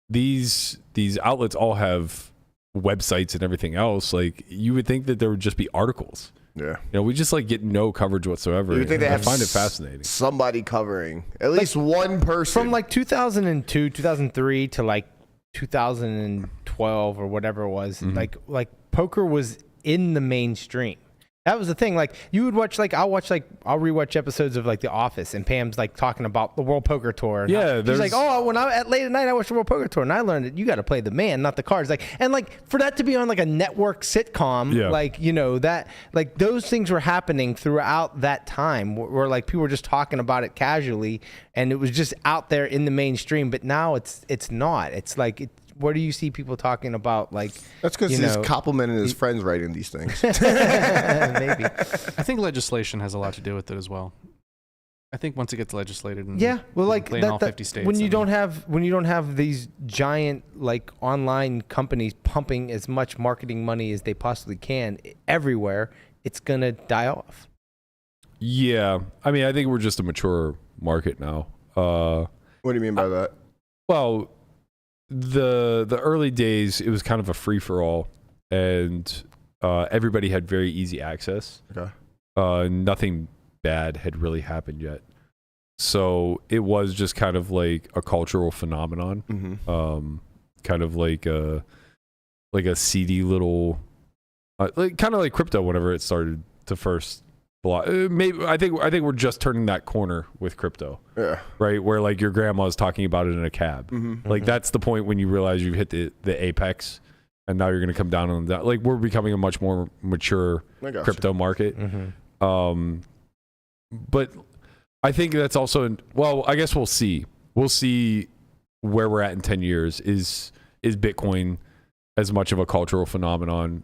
these outlets all have websites and everything else. Like, you would think that there would just be articles. Yeah, you know, we just like get no coverage whatsoever.
You think they have
find it fascinating.
Somebody covering at least one person
from like 2002, 2003 to like 2012 or whatever it was.
Mm-hmm.
Like poker was in the mainstream. That was the thing. Like, you would watch, like, I'll rewatch episodes of like The Office, and Pam's like talking about the World Poker Tour.
Yeah,
she's like, oh, when I late at night I watched the World Poker Tour, and I learned that you got to play the man, not the cards. Like, and like for that to be on like a network sitcom, like, you know, that like those things were happening throughout that time, where like people were just talking about it casually, and it was just out there in the mainstream. But now it's not. It's like where do you see people talking about, like...
That's because he's complimenting his friends writing these things.
Maybe.
I think legislation has a lot to do with it as well. I think once it gets legislated and
like
in all 50 states,
when you don't have these giant like online companies pumping as much marketing money as they possibly can everywhere, it's gonna die off.
Yeah, I mean, I think we're just a mature market now.
What do you mean by that?
Well, the early days, it was kind of a free for all, and everybody had very easy access.
Okay.
Nothing bad had really happened yet, so it was just kind of like a cultural phenomenon. Kind of like a seedy little, like kind of like crypto whenever it started to first. Maybe I think we're just turning that corner with crypto.
Yeah.
Right, where like your grandma's talking about it in a cab. Like that's the point when you realize you've hit the apex, and now you're going to come down on that. Like, we're becoming a much more mature crypto market. But I think that's also, well, I guess we'll see. We'll see where we're at in 10 years. Is Bitcoin as much of a cultural phenomenon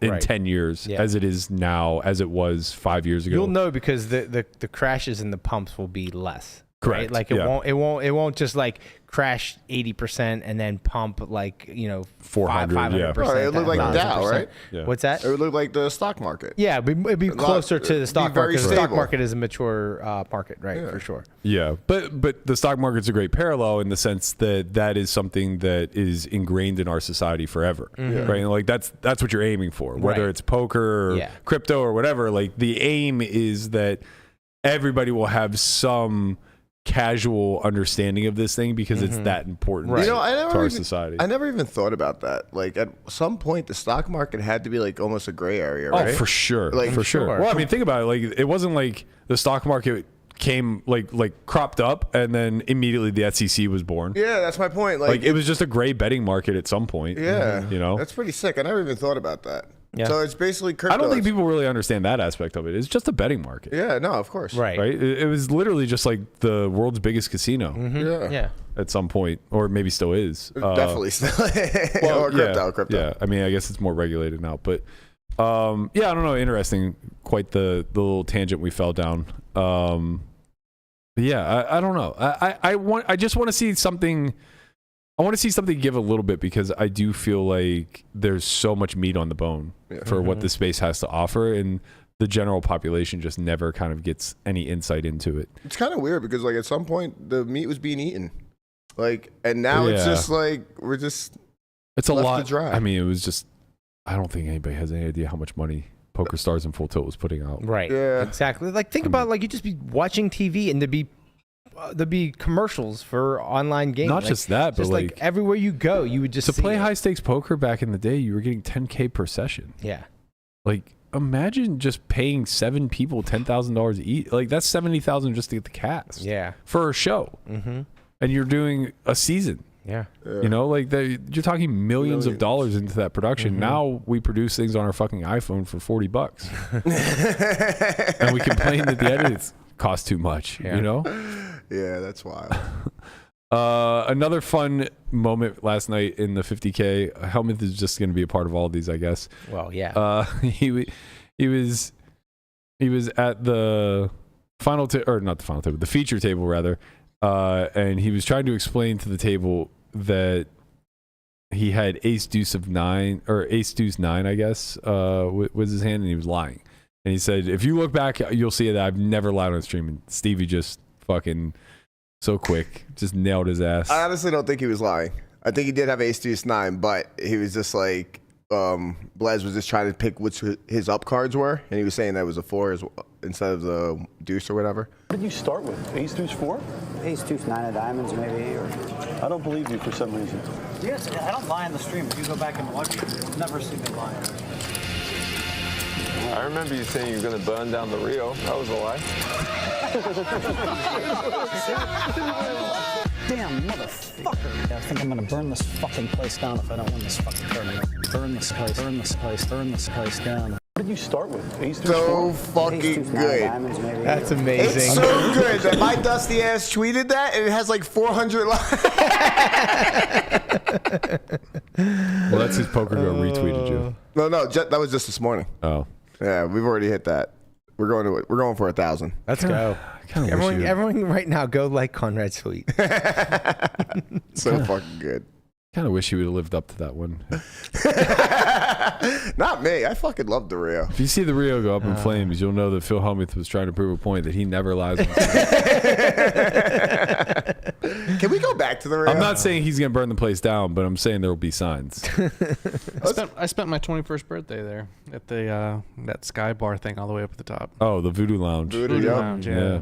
in 10 years as it is now, as it was 5 years ago?
You'll know because the crashes and the pumps will be less.
Correct.
Right? Like it won't just like crash 80% and then pump like, you know,
400.
500%.
It would look like Dow, right?
Yeah.
What's that?
It would look like the stock market.
Yeah, it'd be closer to the stock market. The stock
stable.
market is a mature market, right? For sure.
Yeah, but the stock market's a great parallel in the sense that is something that is ingrained in our society forever, right? And like that's what you're aiming for, whether it's poker or crypto or whatever. Like, the aim is that everybody will have some casual understanding of this thing because it's that important to our society.
I never even thought about that. Like, at some point, the stock market had to be like almost a gray area, right?
Oh, for sure.
Like,
for sure. Well, I mean, think about it. Like, it wasn't like the stock market came like cropped up and then immediately the SEC was born.
Yeah, that's my point.
Like it was just a gray betting market at some point.
Yeah.
You know?
That's pretty sick. I never even thought about that.
Yeah.
So it's basically crypto.
I don't think people really understand that aspect of it. It's just a betting market.
Yeah, no, of course.
Right.
It was literally just like the world's biggest casino.
Yeah.
At some point, or maybe still is.
Definitely still. Or crypto.
Yeah. I mean, I guess it's more regulated now, but I don't know. Interesting. Quite the little tangent we fell down. I don't know. I just want to see something I want to see something give a little bit because I do feel like there's so much meat on the bone for what the space has to offer, and the general population just never kind of gets any insight into it.
It's kind of weird because like at some point the meat was being eaten, like, and now it's just like we're just
it's a
left
lot.
to dry.
I mean, it was just I don't think anybody has any idea how much money Poker Stars and Full Tilt was putting out.
Right.
Yeah.
Exactly. Like think about like you just be watching TV and there'd be commercials for online games.
Not just that, but
just like everywhere you go, you would just
to
see
play
it.
high stakes poker back in the day. You were getting $10K per session.
Yeah.
Like imagine just paying 7 people $10,000 each. Like that's $70,000 just to get the cast.
Yeah.
For a show. And you're doing a season.
Yeah.
You know, like you're talking millions of dollars into that production. Now we produce things on our fucking iPhone for $40, and we complain that the edits cost too much.
Yeah.
You know?
Yeah, that's wild.
Another fun moment last night in the 50K. Hellmuth is just going to be a part of all of these, I guess.
Well, yeah.
He was at the final or not the final table, the feature table rather. And he was trying to explain to the table that he had ace deuce of 9 or ace deuce 9, I guess, was his hand, and he was lying. And he said, if you look back, you'll see that I've never lied on stream. And Stevie just fucking so quick, just nailed his ass.
I honestly don't think he was lying. I think he did have ace deuce 9, but he was just like Blez was just trying to pick which his up cards were, and he was saying that it was a 4 instead of the deuce or whatever.
What did you start with? Ace deuce 4?
Ace deuce 9 of diamonds, maybe. Or
I don't believe you for some reason.
yes, I don't lie in the stream. If you go back and watch it, you'll never see me lie.
I remember you saying you were going to burn down the Rio. That was a lie.
Damn motherfucker! I think I'm gonna burn this fucking place down if I don't win this fucking tournament. Burn this place. Burn this place. Burn this place down.
What did you start with? Ace deuce
So
4?
fucking good.
Diamonds, maybe.
That's amazing.
It's so good that my dusty ass tweeted that, and it has like 400 likes.
Well, that's his Poker Go retweeted you.
No, that was just this morning.
Oh,
Yeah, we've already hit that. We're going for 1,000.
Let's go. Everyone right now go like Conrad's tweet.
So fucking good.
Kind of wish he would have lived up to that one.
Not me. I fucking love the Rio.
If you see the Rio go up in flames, you'll know that Phil Hellmuth was trying to prove a point that he never lies on stream.
Can we go back to the Rio?
I'm not saying he's going to burn the place down, but I'm saying there will be signs.
I spent my 21st birthday there at the that Sky Bar thing all the way up at the top.
Oh, the Voodoo Lounge.
Voodoo
Lounge, yeah.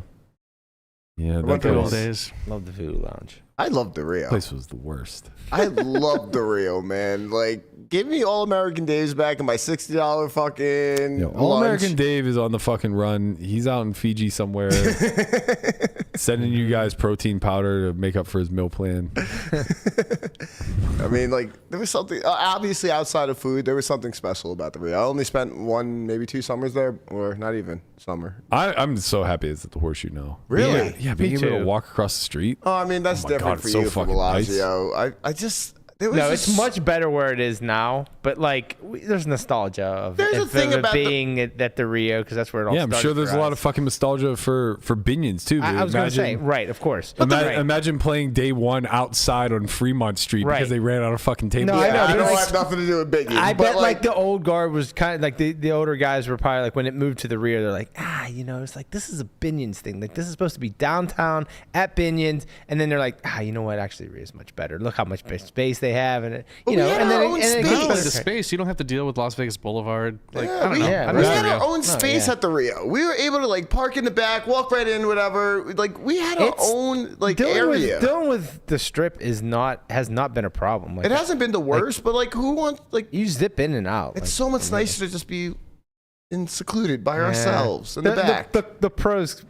Yeah,
What
that
Good old
place,
days.
Love the Voodoo Lounge.
I love the Rio.
place was the worst.
I love the Rio, man. Like, give me All American Dave's back and my $60 fucking
All
lunch.
American Dave is on the fucking run. He's out in Fiji somewhere, sending you guys protein powder to make up for his meal plan.
I mean, like, there was something, obviously outside of food, there was something special about the Rio. I only spent 1, maybe 2 summers there, or not even summer.
I'm so happy it's at the Horseshoe now.
Really?
Yeah, being able to walk across the street.
Oh, I mean, that's
my
different
God,
for
it's so
you from
fucking nice.
Bellagio. I just, there was
No,
just,
it's much better where it is now. But like, there's nostalgia of
There's a thing about
being at the Rio because that's where it all
Yeah, I'm
started
sure there's
for
a lot
us.
of fucking nostalgia for Binions too.
I was going to say, right, of course.
Imagine playing day one outside on Fremont Street
Right.
because they ran out of fucking tables.
No, I know,
I
but
don't
like-
have nothing to do with Biggie.
I
but
bet like the old guard was kind of like the older guys were probably like when it moved to the Rio, they're like, it's like this is a Binions thing. Like this is supposed to be downtown at Binions, and then they're like, you know what? Actually, Rio is much better. Look how much space they have, and
we had our own
Not
space.
only the space, you don't have to deal with Las Vegas Boulevard. Like I don't know.
yeah,
I
we
miss
had
the
our
Rio.
own space at the Rio. We were able to like park in the back, walk right in, whatever. Like we had our own like area.
Dealing with the Strip has not been a problem. Like,
It hasn't been the worst, but like who wants like
you zip in and out.
it's so much nicer to just be secluded by ourselves in the back.
The pros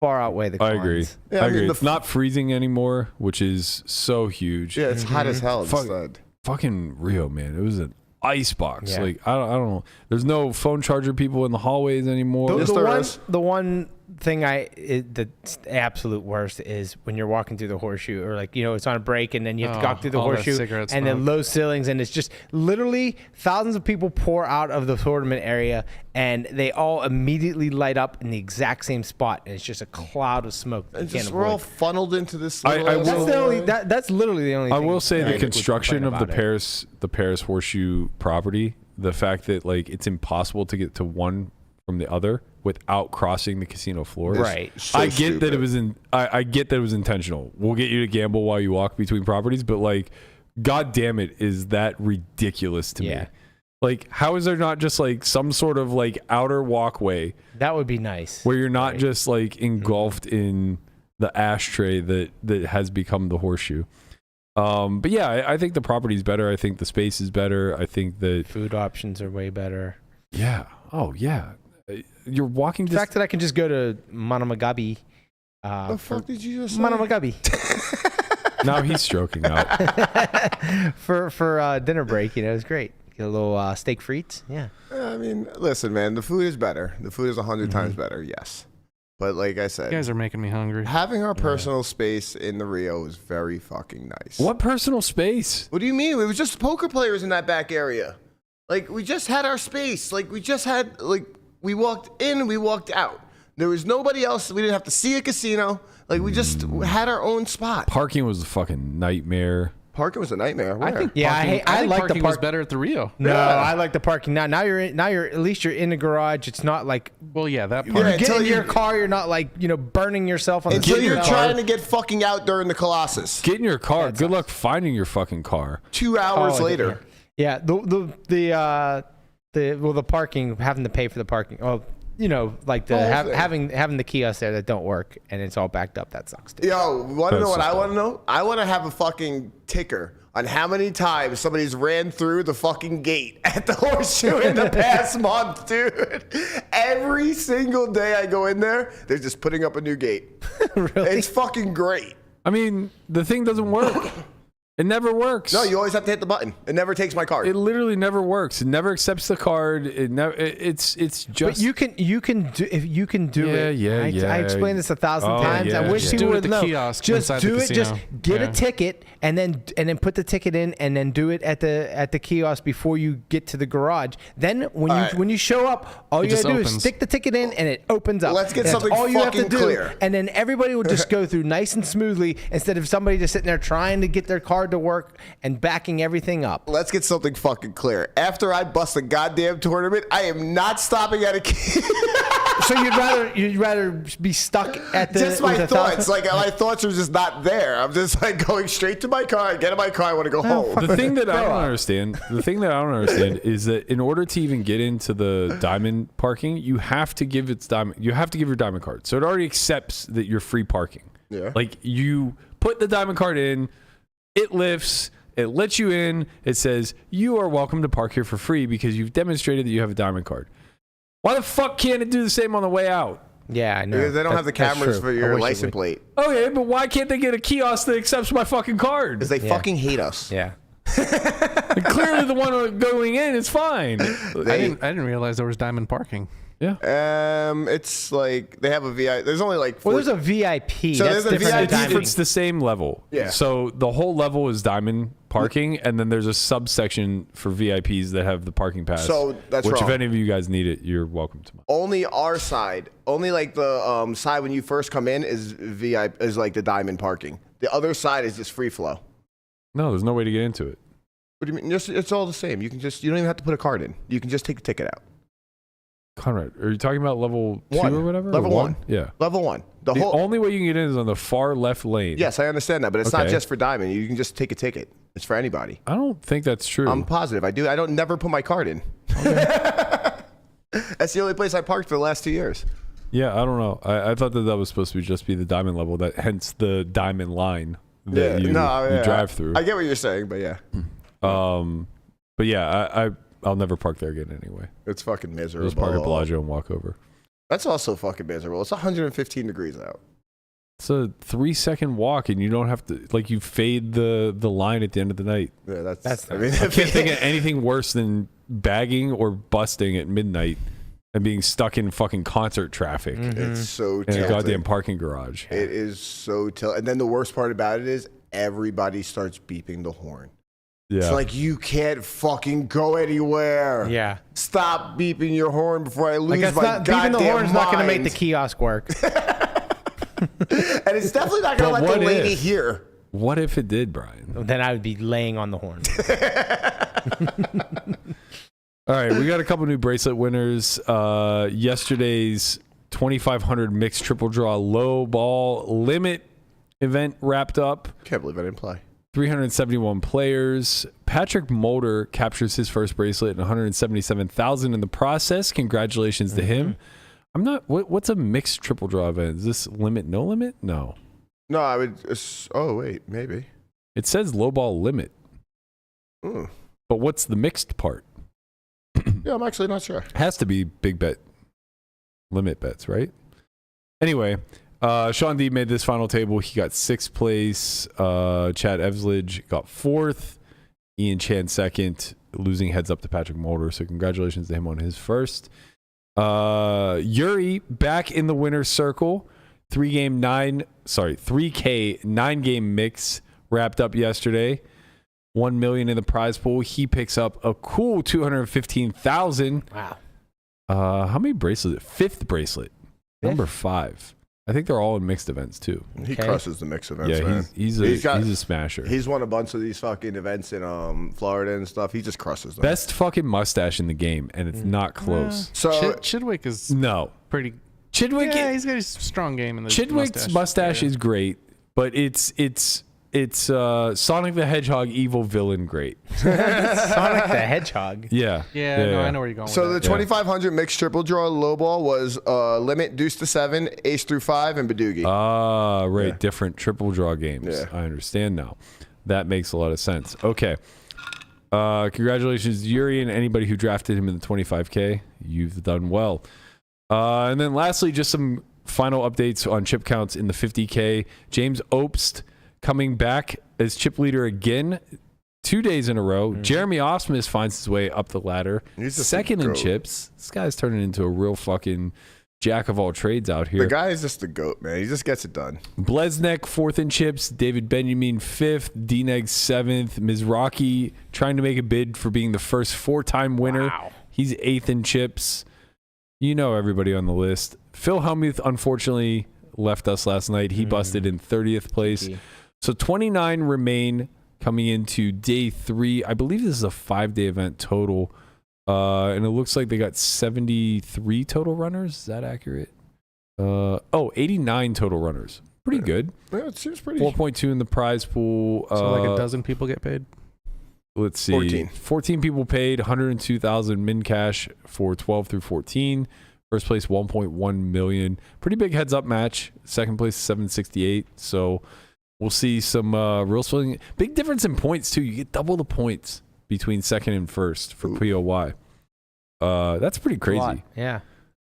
far outweigh the cons.
I agree.
Yeah,
I
I mean,
agree.
the
It's not freezing anymore, which is so huge.
Yeah, it's hot as hell
Fuck-
instead.
Fucking Rio, man. It was an ice box.
Yeah.
Like I don't know. There's no phone charger people in the hallways anymore.
Yes, there is.
The one thing the absolute worst is when you're walking through the Horseshoe, or like, it's on a break and then you have to walk through the Horseshoe and then low ceilings, and it's just literally thousands of people pour out of the tournament area and they all immediately light up in the exact same spot, and it's just a cloud of smoke.
We're all funneled into this.
That's literally the only thing.
I will say the construction of the Paris Horseshoe property, the fact that like it's impossible to get to one from the other without crossing the casino floor.
Right.
So
I get that it was I get that it was intentional. We'll get you to gamble while you walk between properties, but like, god damn it, is that ridiculous to me. Like, how is there not just like some sort of like outer walkway?
That would be nice.
Where you're not just like engulfed in the ashtray that has become the Horseshoe. But yeah, I think the property's better. I think the space is better. I think the
food options are way better.
Yeah. Oh yeah. You're walking.
The fact that I can just go to Manamagabi.
The fuck did you just say?
Manamagabi.
Now he's stroking out.
for dinner break, it's great. Get a little steak frites. Yeah.
I mean, listen, man, the food is better. The food is 100 times better. Yes. But like I said,
you guys are making me hungry.
Having our personal space in the Rio is very fucking nice.
What personal space?
What do you mean? We were just poker players in that back area. Like, we just had our space. Like, we just had, like, we walked in, we walked out. There was nobody else. We didn't have to see a casino. Like, we just had our own spot.
Parking was a fucking nightmare.
Parking was a nightmare. Where?
I think
I like
parking
the
was better at the Rio.
No, I like the parking. Now you're at least you're in the garage. It's not like,
well, yeah, that part.
You get in your car, you're not like, burning yourself on the
until you're trying to get fucking out during the Colossus.
Get in your car. Good luck finding your fucking car.
2 hours later.
Yeah, the parking, having to pay for the parking. Oh, like having the kiosks there that don't work and it's all backed up. That sucks too.
Yo, want to know what I want to know? I want to have a fucking ticker on how many times somebody's ran through the fucking gate at the Horseshoe in the past month, dude. Every single day I go in there, they're just putting up a new gate.
Really?
It's fucking great.
I mean, the thing doesn't work. It never works.
No, you always have to hit the button. It never takes my card.
It literally never works. It never accepts the card. It never. It's just.
But you can do if you can do it.
Yeah.
I explained this 1,000 times. I wish people would know. Just do it. Just get a ticket and then put the ticket in and then do it at the kiosk before you get to the garage. Then when you show up, all you gotta do is stick the ticket in and it opens up.
Let's get something fucking clear.
And then everybody will just go through nice and smoothly instead of somebody just sitting there trying to get their card to work and backing everything up.
Let's get something fucking clear. After I bust a goddamn tournament, I am not stopping at a kiosk.
So you'd rather be stuck at the
just my thoughts. Like my thoughts are just not there. I'm just like going straight to my car. I get in my car. I want to go home.
The thing that I don't understand. The thing that I don't understand is that in order to even get into the diamond parking, you have to give your diamond card. So it already accepts that you're free parking.
Yeah.
Like you put the diamond card in. It lifts, it lets you in, it says, you are welcome to park here for free because you've demonstrated that you have a diamond card. Why the fuck can't it do the same on the way out?
Yeah, I know.
Because they don't have the cameras for your license plate.
Okay, but why can't they get a kiosk that accepts my fucking card?
Because they fucking hate us.
Yeah.
Clearly the one going in is fine.
I didn't realize there was diamond parking.
Yeah.
It's like they have a VIP. There's only like
there's a VIP.
So
that's
there's a
different
VIP.
It's the same level.
Yeah.
So the whole level is diamond parking, and then there's a subsection for VIPs that have the parking pass.
So that's
which,
wrong.
if any of you guys need it, you're welcome to.
Only our side. Only like the side when you first come in is VIP is like the diamond parking. The other side is just free flow.
No, there's no way to get into it.
What do you mean? It's all the same. You don't even have to put a card in. You can just take the ticket out.
Conrad, are you talking about level 2 or whatever?
Level 1.
Yeah.
Level 1.
The only way you can get in is on the far left lane.
Yes, I understand that, but it's not just for diamond. You can just take a ticket. It's for anybody.
I don't think that's true.
I'm positive. I do. I don't never put my card in. Okay. That's the only place I parked for the last 2 years.
Yeah, I don't know. I thought that was supposed to just be the diamond level, hence the diamond line that you drive through.
I get what you're saying, but yeah.
But yeah, I'll never park there again anyway.
It's fucking miserable.
Just park at Bellagio and walk over.
That's also fucking miserable. It's 115 degrees out.
It's a 3-second walk, and you don't have to you fade the line at the end of the night.
Yeah, I
can't think of anything worse than bagging or busting at midnight and being stuck in fucking concert traffic.
It's so
in a
tilting.
goddamn parking garage.
It is so tilting. And then the worst part about it is everybody starts beeping the horn.
Yeah.
It's like, you can't fucking go anywhere.
Yeah.
Stop beeping your horn before I lose
Like, that's
my
not,
goddamn
beeping the horn's not going to make
mind.
the kiosk work.
And it's definitely not going to let the lady hear.
What if it did, Brian?
Then I would be laying on the horn.
All right, we got a couple new bracelet winners. Yesterday's 2,500 mixed triple draw low ball limit event wrapped up.
Can't believe I didn't play.
371 players. Patrick Mulder captures his first bracelet and 177,000 in the process. Congratulations to him. I'm not. What's a mixed triple draw event? Is this limit? No limit? No.
No, I would. Oh wait, maybe.
It says low ball limit. But what's the mixed part?
Yeah, I'm actually not sure.
Has to be big bet limit bets, right? Anyway, Sean D made this final table. He got 6th place. Chad Evsledge got 4th. Ian Chan 2nd, losing heads up to Patrick Mulder. So congratulations to him on his first. Yuri back in the winner's circle. 3K 9-game mix wrapped up yesterday. 1 million in the prize pool. He picks up a cool 215,000.
Wow.
How many bracelets? 5th bracelet. Number 5. I think they're all in mixed events too.
He crushes the mixed events,
yeah,
man.
He's a smasher.
He's won a bunch of these fucking events in Florida and stuff. He just crushes them.
Best fucking mustache in the game, and it's not close.
So
Chidwick is
pretty.
Chidwick, yeah, he's got a strong game in the
Chidwick's mustache is great, but it's Sonic the Hedgehog evil villain great.
Sonic the Hedgehog.
Yeah.
No, I know where you're going.
So
with
the 2,500 mixed triple draw lowball was limit deuce to 7, ace through 5, and Badoogie.
Ah, right. Yeah. Different triple draw games. Yeah. I understand now. That makes a lot of sense. Okay. Congratulations, Yuri, and anybody who drafted him in the 25K. You've done well. And then lastly, just some final updates on chip counts in the 50K. James Obst coming back as chip leader again 2 days in a row. Jeremy Osmus finds his way up the ladder. He's second in chips. This guy's turning into a real fucking jack of all trades out here.
The guy is just the GOAT, man. He just gets it done.
Blesnek 4th in chips. David Benjamin 5th. D-Neg 7th. Mizraki trying to make a bid for being the first 4-time winner.
Wow.
He's 8th in chips. You know everybody on the list. Phil Hellmuth unfortunately left us last night. He busted in 30th place. So 29 remain coming into day 3. I believe this is a 5-day event total. And it looks like they got 73 total runners. Is that accurate? 89 total runners. Pretty good.
Yeah, it seems pretty.
4.2 in the prize pool.
So like a dozen people get paid?
Let's see. 14 people paid, 102,000 min cash for 12 through 14. First place, 1.1 million. Pretty big heads up match. Second place, 768. So we'll see some real swing. Big difference in points too. You get double the points between second and first for POY. That's pretty crazy.
Yeah.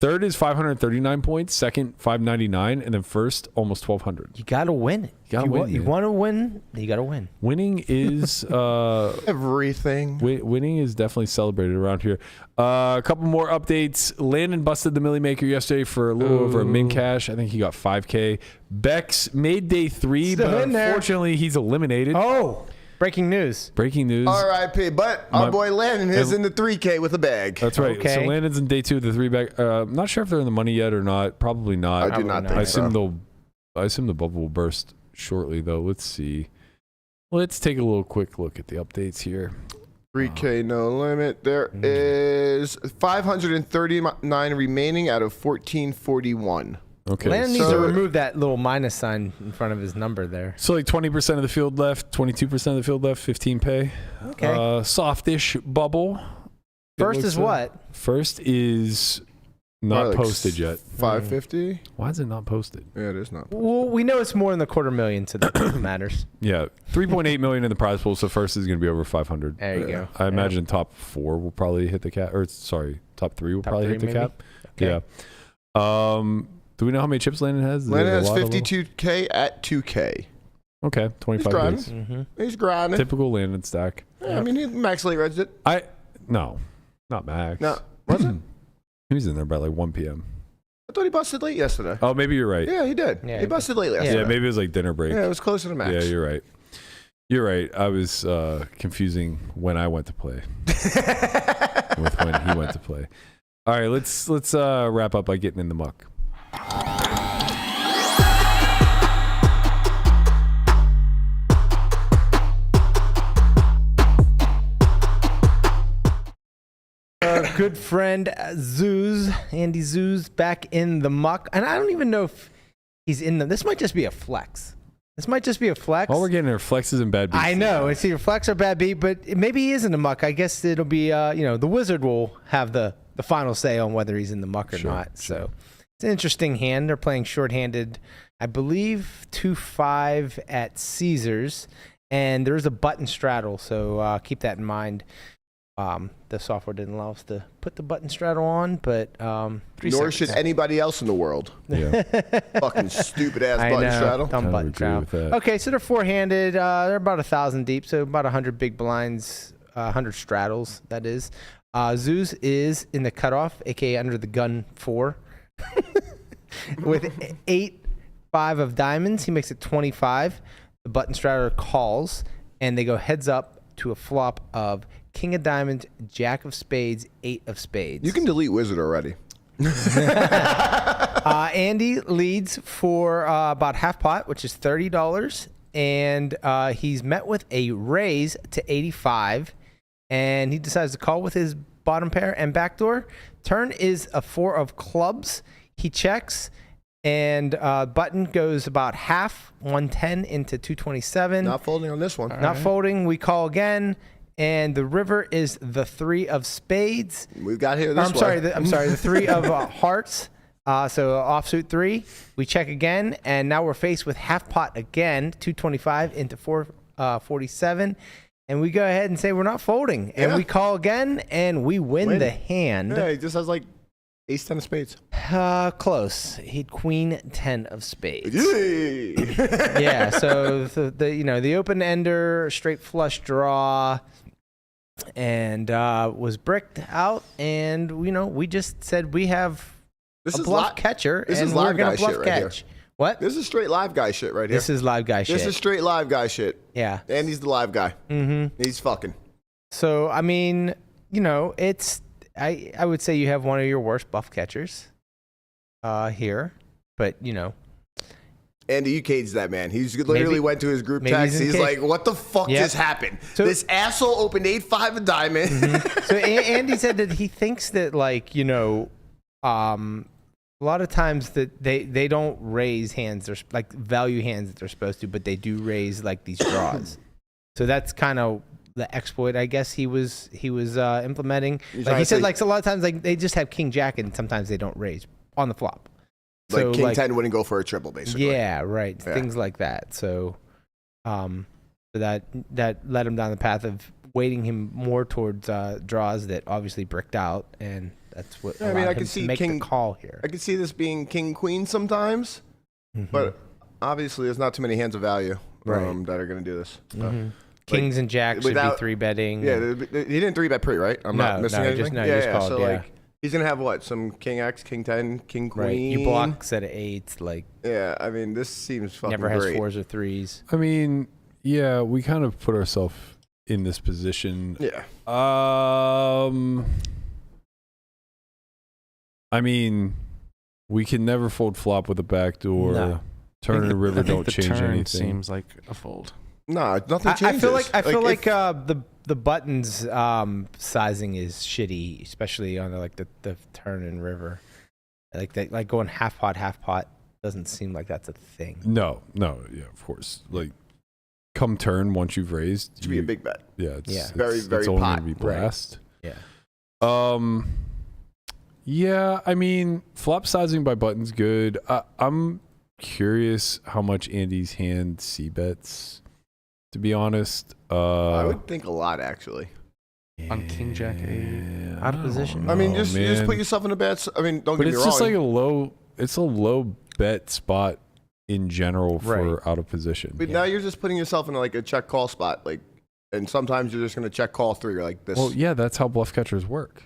Third is 539 points. Second, 599, and then first, almost 1,200.
You gotta win it. You want to win. You gotta win.
Winning is
everything.
Winning is definitely celebrated around here. A couple more updates. Landon busted the Millie Maker yesterday for a little over a min cash. I think he got 5K. Bex made day 3,
Still
but
in there.
unfortunately he's eliminated.
Oh. Breaking news.
R.I.P. But our boy Landon is in the 3K with a bag.
That's right.
Okay.
So Landon's in day 2 of the 3 bag. I'm not sure if they're in the money yet or not. Probably not.
I do not think so.
I assume the bubble will burst shortly, though. Let's see. Let's take a little quick look at the updates here.
3K no limit. There is 539 remaining out of 1441.
Okay.
Landon needs to remove that little minus sign in front of his number there.
So like 20% of the field left, 22% of the field left, 15 pay.
Okay.
Softish bubble.
First is what?
First is not posted yet.
550.
Why is it not posted?
Yeah, it is not.
Well, we know it's more than $250,000, so that matters.
Yeah, 3.8 million in the prize pool. So first is going to be over 500.
There you go.
I imagine top 4 will probably hit the cap. Or sorry, top 3 will probably hit the
maybe?
cap.
Okay.
Yeah. Do we know how many chips Landon has?
Landon has 52K at 2K.
Okay, 25 days.
He's grinding.
Typical Landon stack.
Yeah, I mean, he max late reds it.
No, not max.
No, was it?
He was in there by like 1 p.m.
I thought he busted late yesterday.
Oh, maybe you're right.
Yeah, he did.
Yeah,
he busted late
Yeah,
yesterday.
maybe it was like dinner break.
Yeah, it was closer to max.
Yeah, you're right. You're right. I was confusing when I went to play with when he went to play. All right, let's wrap up by getting in the muck.
Our good friend Zeus, Andy Zeus, back in the muck. And I don't even know if he's in them. This might just be a flex.
All we're getting are flexes and bad beats.
I know. It's either flex or bad beat, but maybe he is in the muck. I guess it'll be, the Wizard will have the final say on whether he's in the muck or not. So it's an interesting hand. They're playing shorthanded, I believe, 2-5 at Caesars. And there's a button straddle, so keep that in mind. The software didn't allow us to put the button straddle on, but
nor should anybody else in the world.
Yeah.
Fucking stupid ass button straddle.
Dumb button straddle. Okay, so they're four-handed. They're about 1,000 deep, so about 100 big blinds, 100 straddles. That is. Zeus is in the cutoff, aka under the gun 4, with 8-5 of diamonds. He makes it 25. The button straddler calls, and they go heads up to a flop of King of Diamonds, Jack of Spades, 8 of Spades.
You can delete Wizard already.
Andy leads for about half pot, which is $30, and he's met with a raise to 85, and he decides to call with his bottom pair and backdoor. Turn is a 4 of clubs. He checks, and button goes about half, 110 into 227.
Not folding on this one.
Not folding. We call again. And the river is the 3 of spades.
We've got here this
I'm sorry, the 3 of hearts. So offsuit 3. We check again, and now we're faced with half pot again, 225 into 447. And we go ahead and say we're not folding. And we call again, and we win the hand.
Yeah, he just has like ace 10 of spades.
Close. He had queen 10 of spades.
Yay!
Yeah, so the open ender, straight flush draw, and was bricked out, and we just said we have a bluff catcher, and we're gonna bluff catch. What?
This is straight live guy shit right here.
This is live guy shit.
This is straight live guy shit.
Yeah.
And he's the live guy.
Mm-hmm.
He's fucking.
So I mean, it's I would say you have one of your worst bluff catchers here, but
Andy, you caged that man. He's literally went to his group text. He's like, what the fuck just happened? So, this asshole opened 8-5 of diamond.
Mm-hmm. So Andy said that he thinks that a lot of times that they don't raise hands. There's like value hands that they're supposed to, but they do raise like these draws. So that's kind of the exploit, I guess he was implementing. Like he said, like a lot of times like they just have King Jack and sometimes they don't raise on the flop.
Like
so,
King 10 wouldn't go for a triple, basically.
Yeah, right. Yeah. Things like that. So, so that led him down the path of weighting him more towards draws that obviously bricked out, and that's what allowed him to make the call here.
I could see this being King Queen sometimes, but obviously there's not too many hands of value that are going to do this.
Kings and Jacks should be 3-betting.
Yeah, he didn't 3-bet pre, right? I'm not missing anything.
Just called,
so like he's gonna have what? Some King X, King 10, King Queen.
Right. You block set of 8s, like.
Yeah, I mean this seems fucking
never has
great.
4s or 3s.
I mean, yeah, we kind of put ourselves in this position.
Yeah.
I mean, we can never fold flop with a backdoor.
No.
Turn and river don't change anything.
Seems like a fold.
No, nothing changes.
I feel like the buttons sizing is shitty, especially on the turn and river. Like going half pot doesn't seem like that's a thing.
No, yeah, of course. Like come turn once you've raised,
it should be a big bet.
Yeah, it's
very
it's only gonna be blast.
Right.
Yeah. Yeah, I mean, flop sizing by buttons good. I'm curious how much Andy's hand c-bets. To be honest,
I would think a lot actually.
On King Jack 8,
out of position.
I mean, you just put yourself in a bad. I mean, don't get me wrong.
But it's just like a low bet spot in general for out of position.
But now you're just putting yourself in like a check call spot. Like And sometimes you're just going to check call 3. You're like, this.
Well, yeah, that's how bluff catchers work.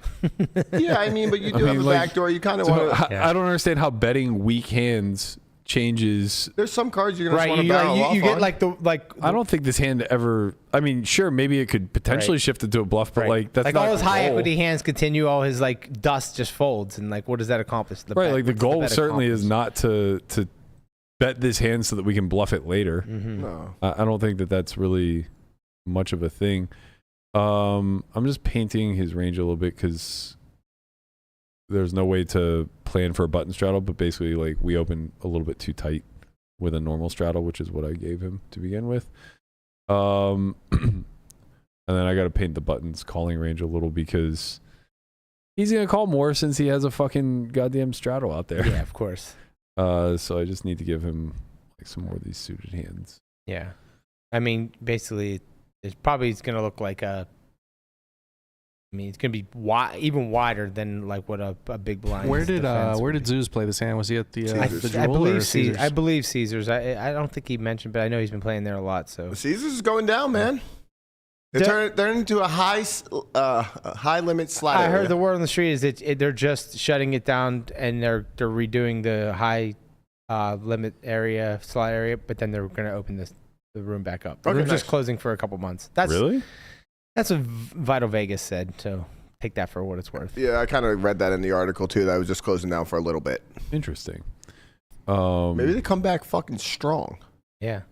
Yeah, I mean, but you do have a backdoor. You kind of want to.
I don't understand how betting weak hands changes.
There's some cards you're going to want to
you,
barrel
you,
off
you get
on.
like the
I don't think this hand ever. I mean, sure, maybe it could potentially shift into a bluff, but like that's
like
not
all his
the
high
goal.
equity hands continue, all his like dust just folds, and like what does that accomplish? The
Right,
bet-
like the
what's
goal
bet
certainly is
accomplish?
not to bet this hand so that we can bluff it later.
No.
I don't think that that's really much of a thing. I'm just painting his range a little bit because there's no way to plan for a button straddle, but basically like we open a little bit too tight with a normal straddle, which is what I gave him to begin with. And then I got to paint the buttons calling range a little because he's going to call more since he has a fucking goddamn straddle out there.
Yeah, of course.
So I just need to give him like some more of these suited hands.
Yeah, I mean, basically, it's probably going to look like a. I mean, it's going to be even wider than like what a big blind.
Where did
defense would be.
Zeus play this hand? Was he at the
I
Jewel or
believe
Caesars?
I believe Caesars. I don't think he mentioned, but I know he's been playing there a lot. So
Caesars is going down, man. They're into a high limit slot.
I heard
area.
the word on the street is that they're just shutting it down and they're redoing the high limit area, slot area, but then they're going to open the room back up. The
Okay,
room's
nice.
just closing for a couple months.
Really?
That's what Vital Vegas said. So take that for what it's worth.
Yeah, I kind of read that in the article too. That was just closing down for a little bit.
Interesting.
Maybe they come back fucking strong.
Yeah,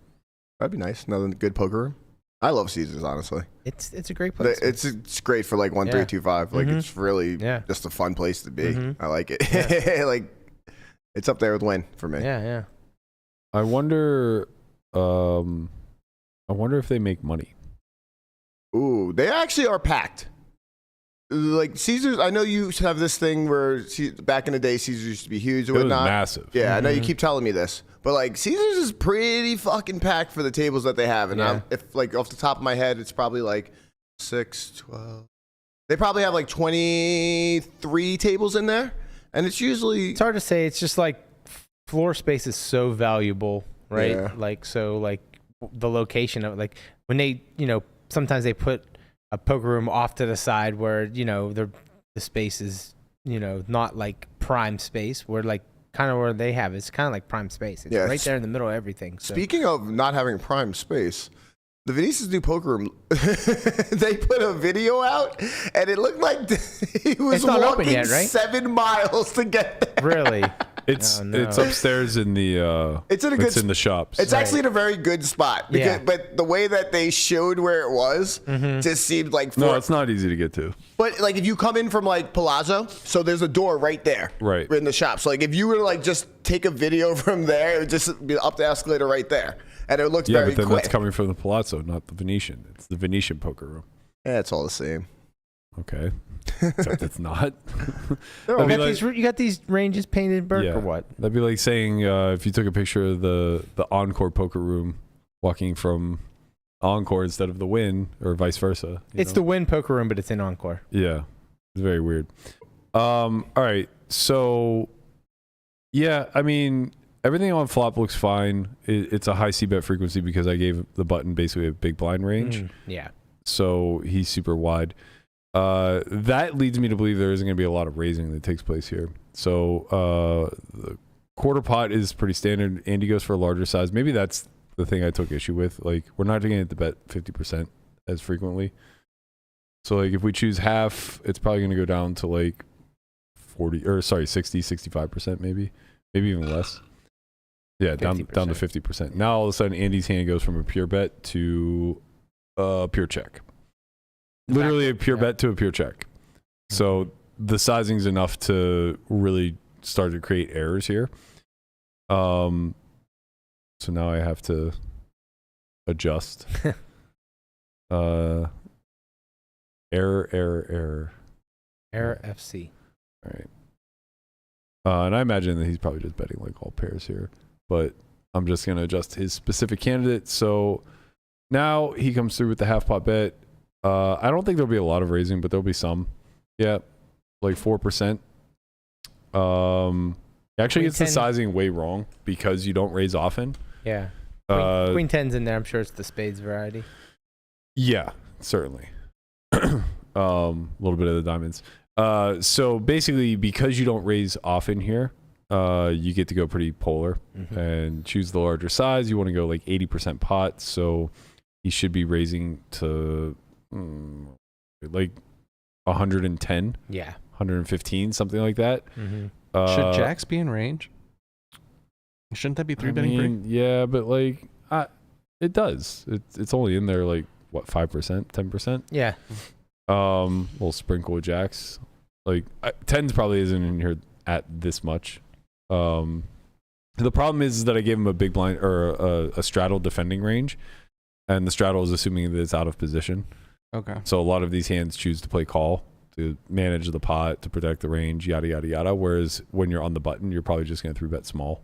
That'd be nice. Another good poker room. I love Caesars, honestly.
it's a great place.
It's great for like 1-3-2-5. Like it's really just a fun place to be. I like it.
Yeah.
Like it's up there with Win for me.
Yeah.
I wonder if they make money.
Ooh, they actually are packed. Like Caesars, I know you have this thing where back in the day Caesars used to be huge and
It was
whatnot.
massive.
Yeah, I know you keep telling me this, but like Caesars is pretty fucking packed for the tables that they have. And if like off the top of my head, it's probably like 6, 12. They probably have like 23 tables in there, and it's usually
It's hard to say. It's just like floor space is so valuable, right?
Yeah.
Like so, like the location of like when they, sometimes they put a poker room off to the side where the space is not like prime space, where like kind of where they have it's kind of like prime space. It's right there in the middle of everything. So.
Speaking of not having prime space, the Venetia's new poker room, they put a video out, and it looked like he was
It's not open
walking
yet, right?
7 miles to get there.
Really?
It's upstairs in the
It's in
the shops.
It's actually in a very good spot. But the way that they showed where it was just seemed like
no, it's not easy to get to.
But like if you come in from like Palazzo, so there's a door right there,
right
in the shop. So like if you were to like just take a video from there, it would just be up the escalator right there, and it looks very
but then
quick.
that's coming from the Palazzo, not the Venetian. It's the Venetian poker room.
Yeah, it's all the same.
Okay, except it's not.
You got these ranges painted in Berkey or what?
That'd be like saying if you took a picture of the Encore poker room, walking from Encore instead of the Win, or vice versa.
It's the Win poker room, but it's in Encore.
Yeah, it's very weird. All right, so yeah, I mean everything on flop looks fine. It's a high c-bet frequency because I gave the button basically a big blind range.
Yeah.
So he's super wide. That leads me to believe there isn't going to be a lot of raising that takes place here. So the quarter pot is pretty standard. Andy goes for a larger size. Maybe that's the thing I took issue with. Like we're not going to bet 50% as frequently. So like if we choose half, it's probably going to go down to like 60, 65% maybe even less. Yeah, down to 50%. Now all of a sudden Andy's hand goes from a pure bet to a pure check. Literally a pure bet to a pure check. So the sizing's enough to really start to create errors here. So now I have to adjust. Error
FC.
All right. And I imagine that he's probably just betting like all pairs here, but I'm just going to adjust his specific candidate. So now he comes through with the half pot bet. I don't think there'll be a lot of raising, but there'll be some. Yeah, like 4%. Actually, it's the sizing way wrong because you don't raise often.
Yeah. Queen 10's in there. I'm sure it's the spades variety.
Yeah, certainly. A little bit of the diamonds. So basically, because you don't raise often here, you get to go pretty polar and choose the larger size. You want to go like 80% pot, so he should be raising to like 110.
Yeah.
115, something like that.
Should jacks be in range? Shouldn't that be 3-betting free?
Yeah, but like it does. It's only in there like what, 5%, 10%?
Yeah.
Little sprinkle of jacks. Like 10s probably isn't in here at this much. The problem is that I gave him a big blind or a straddle defending range, and the straddle is assuming that it's out of position.
Okay.
So a lot of these hands choose to play call to manage the pot, to protect the range, yada yada yada. Whereas when you're on the button, you're probably just gonna 3-bet small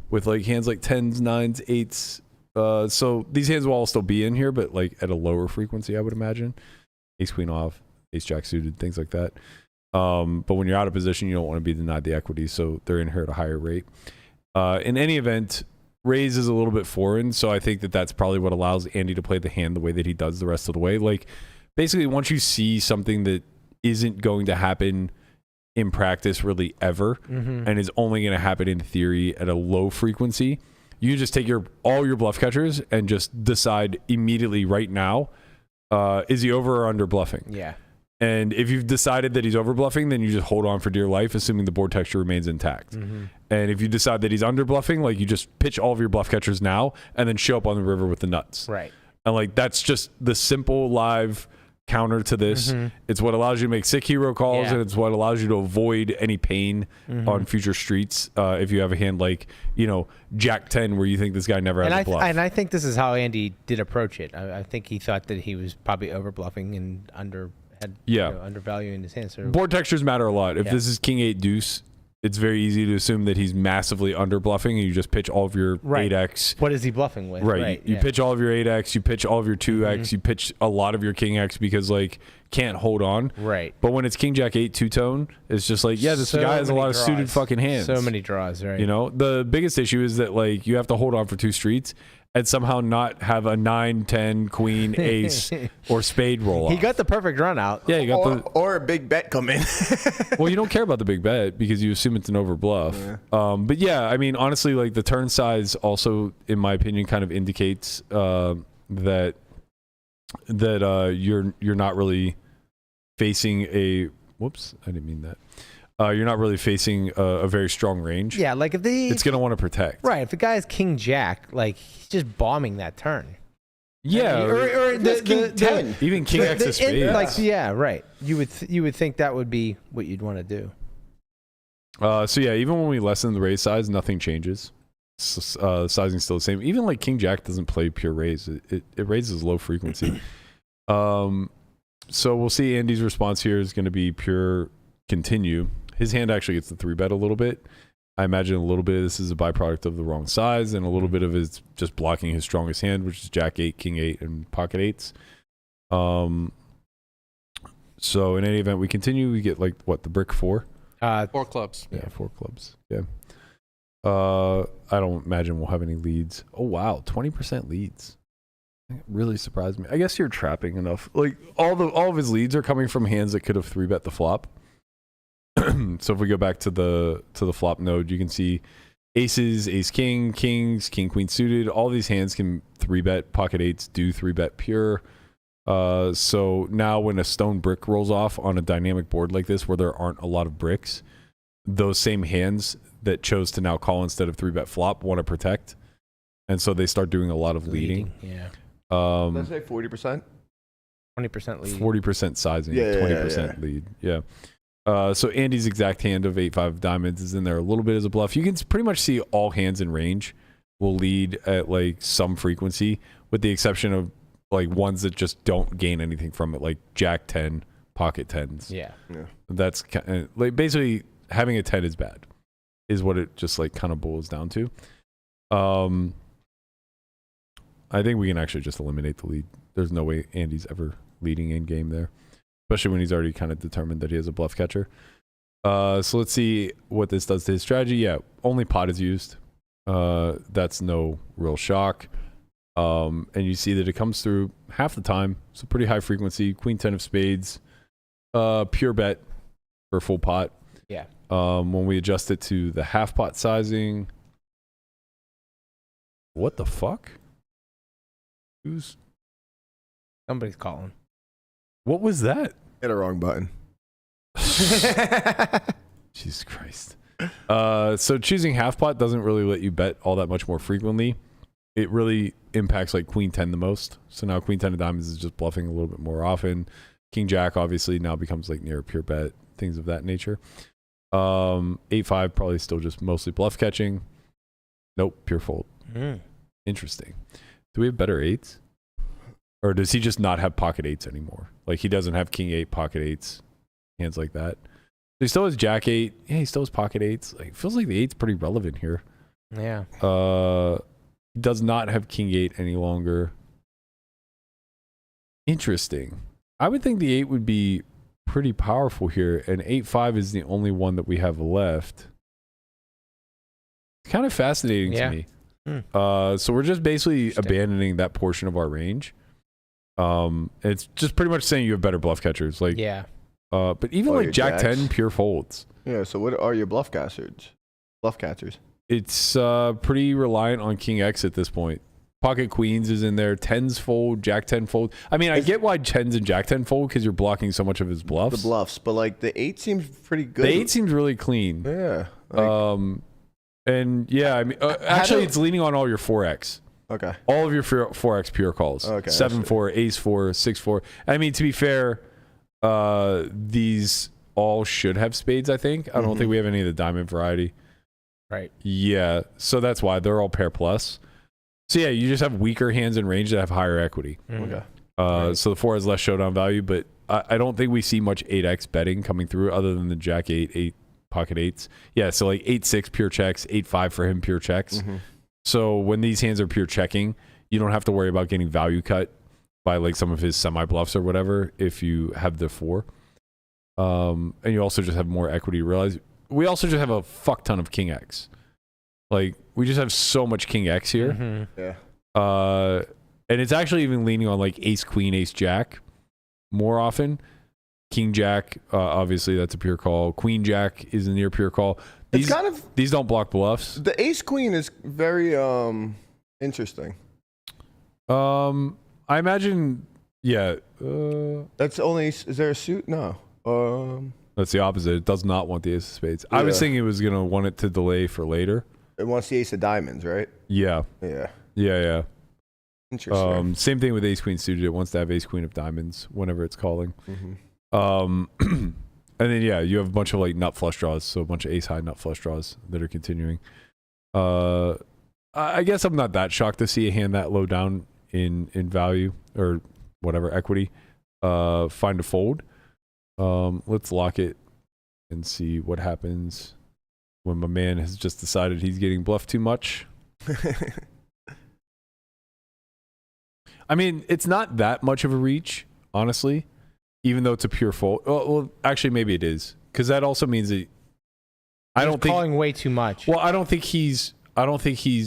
with like hands like 10s, 9s, 8s. So these hands will all still be in here, but like at a lower frequency, I would imagine. Ace queen off, ace jack suited, things like that. But when you're out of position, you don't want to be denied the equity, so they're in here at a higher rate. In any event, raise is a little bit foreign, so I think that that's probably what allows Andy to play the hand the way that he does the rest of the way. Like, basically, once you see something that isn't going to happen in practice really ever, and is only going to happen in theory at a low frequency, you just take all your bluff catchers and just decide immediately right now, is he over or under bluffing?
Yeah.
And if you've decided that he's over bluffing, then you just hold on for dear life, assuming the board texture remains intact. And if you decide that he's under bluffing, like, you just pitch all of your bluff catchers now and then show up on the river with the nuts.
Right.
And like, that's just the simple live counter to this. It's what allows you to make sick hero calls, and it's what allows you to avoid any pain on future streets. If you have a hand like, Jack 10, where you think this guy never has a bluff.
And I think this is how Andy did approach it. I think he thought that he was probably over bluffing and undervaluing his hand. So
board textures matter a lot. If this is King 8 deuce, it's very easy to assume that he's massively under bluffing, and you just pitch all of your 8x.
What is he bluffing with?
Right. You pitch all of your 8x, you pitch all of your 2x, you pitch a lot of your King X because like can't hold on.
Right.
But when it's King Jack 8 two-tone, it's just like, this guy has a lot of suited fucking hands.
So many draws, right?
The biggest issue is that like you have to hold on for 2 streets and somehow not have a 9, 10, queen, ace, or spade roll off.
He got the perfect run out.
Yeah, you got
or a big bet come in.
Well, you don't care about the big bet because you assume it's an over bluff. But yeah, I mean, honestly, like the turn size also, in my opinion, kind of indicates that you're not really facing a. Whoops, I didn't mean that. You're not really facing a very strong range.
Yeah, like
it's going to want to protect.
Right. If the guy is King Jack, like he's just bombing that turn.
Yeah,
or the
King 10,
even King X of spades.
Like, yeah, right. You would think that would be what you'd want to do.
So yeah, even when we lessen the raise size, nothing changes. Sizing's still the same. Even like King Jack doesn't play pure raise. It raises low frequency. So we'll see. Andy's response here is going to be pure continue. His hand actually gets the 3-bet a little bit. I imagine a little bit of this is a byproduct of the wrong size, and a little bit of it is just blocking his strongest hand, which is Jack 8, King 8, and pocket 8s. So in any event, we continue. We get like what, the brick 4?
4 clubs.
Yeah, 4 clubs. Yeah. I don't imagine we'll have any leads. Oh wow, 20% leads. It really surprised me. I guess you're trapping enough. Like all of his leads are coming from hands that could have 3-bet the flop. So if we go back to the flop node, you can see aces, ace king, kings, king queen suited. All these hands can 3-bet. Pocket 8s do 3-bet pure. So now when a stone brick rolls off on a dynamic board like this where there aren't a lot of bricks, those same hands that chose to now call instead of 3-bet flop want to protect, and so they start doing a lot of leading.
Yeah.
Let's say 40%.
20% lead.
40% sizing. 20% lead. Yeah. So Andy's exact hand of 8-5 diamonds is in there a little bit as a bluff. You can pretty much see all hands in range will lead at like some frequency, with the exception of like ones that just don't gain anything from it, like Jack 10, pocket 10s.
Yeah.
That's kind of, like, basically having a 10 is bad, is what it just like kind of boils down to. I think we can actually just eliminate the lead. There's no way Andy's ever leading in game there, especially when he's already kind of determined that he has a bluff catcher. So let's see what this does to his strategy. Yeah, only pot is used. That's no real shock. And you see that it comes through half the time. So pretty high frequency. Queen 10 of spades. Pure bet for full pot.
Yeah.
When we adjust it to the half pot sizing. What the fuck?
Somebody's calling.
What was that?
Hit a wrong button.
Jesus Christ. So choosing half pot doesn't really let you bet all that much more frequently. It really impacts like Queen 10 the most. So now Queen 10 of diamonds is just bluffing a little bit more often. King Jack obviously now becomes like near pure bet, things of that nature. 8-5 probably still just mostly bluff catching. Nope, pure fold. Interesting. Do we have better eights? Or does he just not have pocket eights anymore? Like he doesn't have King 8, pocket eights, hands like that. He still has Jack 8. Yeah, he still has pocket eights. Like feels like the 8's pretty relevant here.
Yeah.
He does not have King 8 any longer. Interesting. I would think the 8 would be pretty powerful here, and 8-5 is the only one that we have left. It's kind of fascinating to me. So we're just basically abandoning that portion of our range. It's just pretty much saying you have better bluff catchers. Like but even like Jack 10 pure folds.
Yeah, so what are your bluff catchers?
It's pretty reliant on King X at this point. Pocket queens is in there. 10s fold, Jack 10 fold. I mean, I get why 10s and Jack 10 fold because you're blocking so much of his bluffs.
The bluffs, but like the 8 seems pretty good.
The 8 seems really clean.
Yeah.
And yeah, I mean, actually, it's leaning on all your 4x.
Okay.
All of your 4x pure calls.
Okay.
7-4, ace-4, 6-4. I mean, to be fair, these all should have spades, I think. I don't think we have any of the diamond variety.
Right.
Yeah, so that's why they're all pair plus. So yeah, you just have weaker hands in range that have higher equity.
Okay.
So the 4 has less showdown value, but I don't think we see much 8x betting coming through other than the Jack 8 pocket 8s. Yeah, so like 8-6 pure checks, 8-5 for him pure checks. So when these hands are pure checking, you don't have to worry about getting value cut by like some of his semi bluffs or whatever if you have the 4. And you also just have more equity. Realize we also just have a fuck ton of King X. Like we just have so much King X here.
Yeah.
And it's actually even leaning on like Ace Queen, Ace Jack more often. King Jack, obviously that's a pure call. Queen Jack is a near pure call. These don't block bluffs.
The Ace Queen is very interesting.
I imagine, yeah.
That's only. Is there a suit? No.
That's the opposite. It does not want the Ace of Spades. I was thinking it was gonna want it to delay for later.
It wants the Ace of Diamonds, right?
Yeah.
Yeah. Interesting.
Same thing with Ace Queen suited. It wants to have Ace Queen of Diamonds whenever it's calling. And then yeah, you have a bunch of like nut flush draws, so a bunch of ace high nut flush draws that are continuing. I guess I'm not that shocked to see a hand that low down in value or whatever equity. Find a fold. Let's lock it and see what happens when my man has just decided he's getting bluffed too much. I mean, it's not that much of a reach, honestly, even though it's a pure fold. Well, actually, maybe it is, because that also means that I don't think
calling way too much.
Well, I don't think he's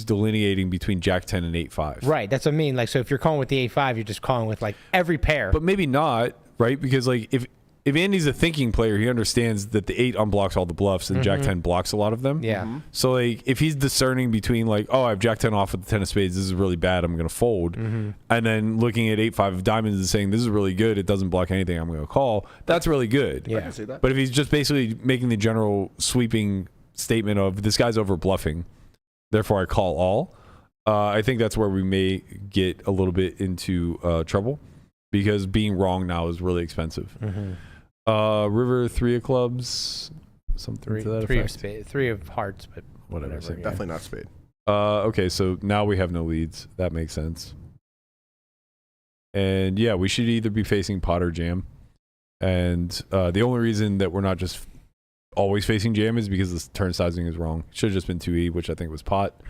delineating between Jack 10 and 8-5.
Right, that's what I mean. Like, so if you're calling with the 8-5, you're just calling with like every pair.
But maybe not, right? Because like if Andy's a thinking player, he understands that the 8 unblocks all the bluffs and Jack 10 blocks a lot of them.
Yeah.
So like if he's discerning between like, oh, I have Jack 10 off with the 10 of spades, this is really bad, I'm going to fold. And then looking at 8-5 of diamonds and saying, this is really good, it doesn't block anything, I'm going to call. That's really good.
Yeah. I can see that.
But if he's just basically making the general sweeping statement of this guy's over bluffing, therefore I call all, I think that's where we may get a little bit into trouble, because being wrong now is really expensive. River 3 of clubs, something to that
three
effect.
of spades, 3 of hearts, but whatever. Yeah.
Definitely not spade.
Okay, so now we have no leads. That makes sense. And yeah, we should either be facing pot or jam. And the only reason that we're not just always facing jam is because the turn sizing is wrong. It should have just been 2E, which I think was pot.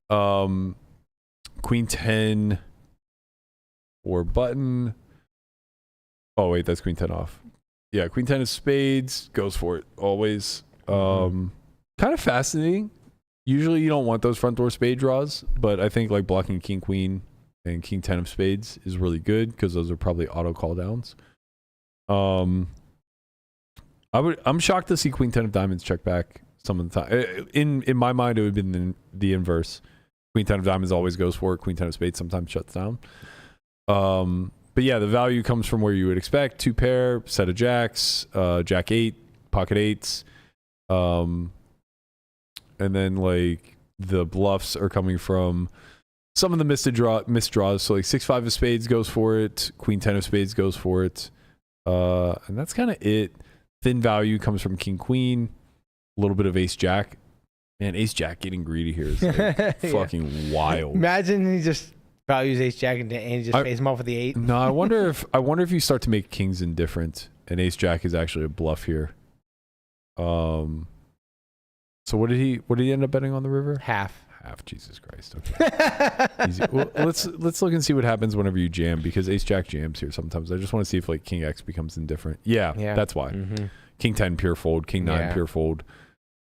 Queen 10 or button. Oh wait, that's Queen 10 off. Yeah, Queen 10 of spades, goes for it always. Kind of fascinating. Usually you don't want those front door spade draws, but I think like blocking King Queen and king 10 of spades is really good because those are probably auto call downs. I'm shocked to see queen 10 of diamonds check back some of the time. In my mind, it would have been the inverse. Queen 10 of diamonds always goes for it. Queen 10 of spades sometimes shuts down. But yeah, the value comes from where you would expect. 2 pair, set of jacks, jack 8, pocket 8s. And then like the bluffs are coming from some of the missed draws. So like 6-5 of spades goes for it. Queen 10 of spades goes for it. And that's kind of it. Thin value comes from king queen. A little bit of ace jack. Man, ace jack getting greedy here is like fucking wild.
Imagine he just values ace jack and he just pays him off with the 8.
No, I wonder if you start to make kings indifferent and ace jack is actually a bluff here. So what did he end up betting on the river?
Half.
Jesus Christ. Okay. Easy. Well, let's look and see what happens whenever you jam, because ace jack jams here sometimes. I just want to see if like king X becomes indifferent. Yeah. That's why. King 10 pure fold, king 9 pure fold.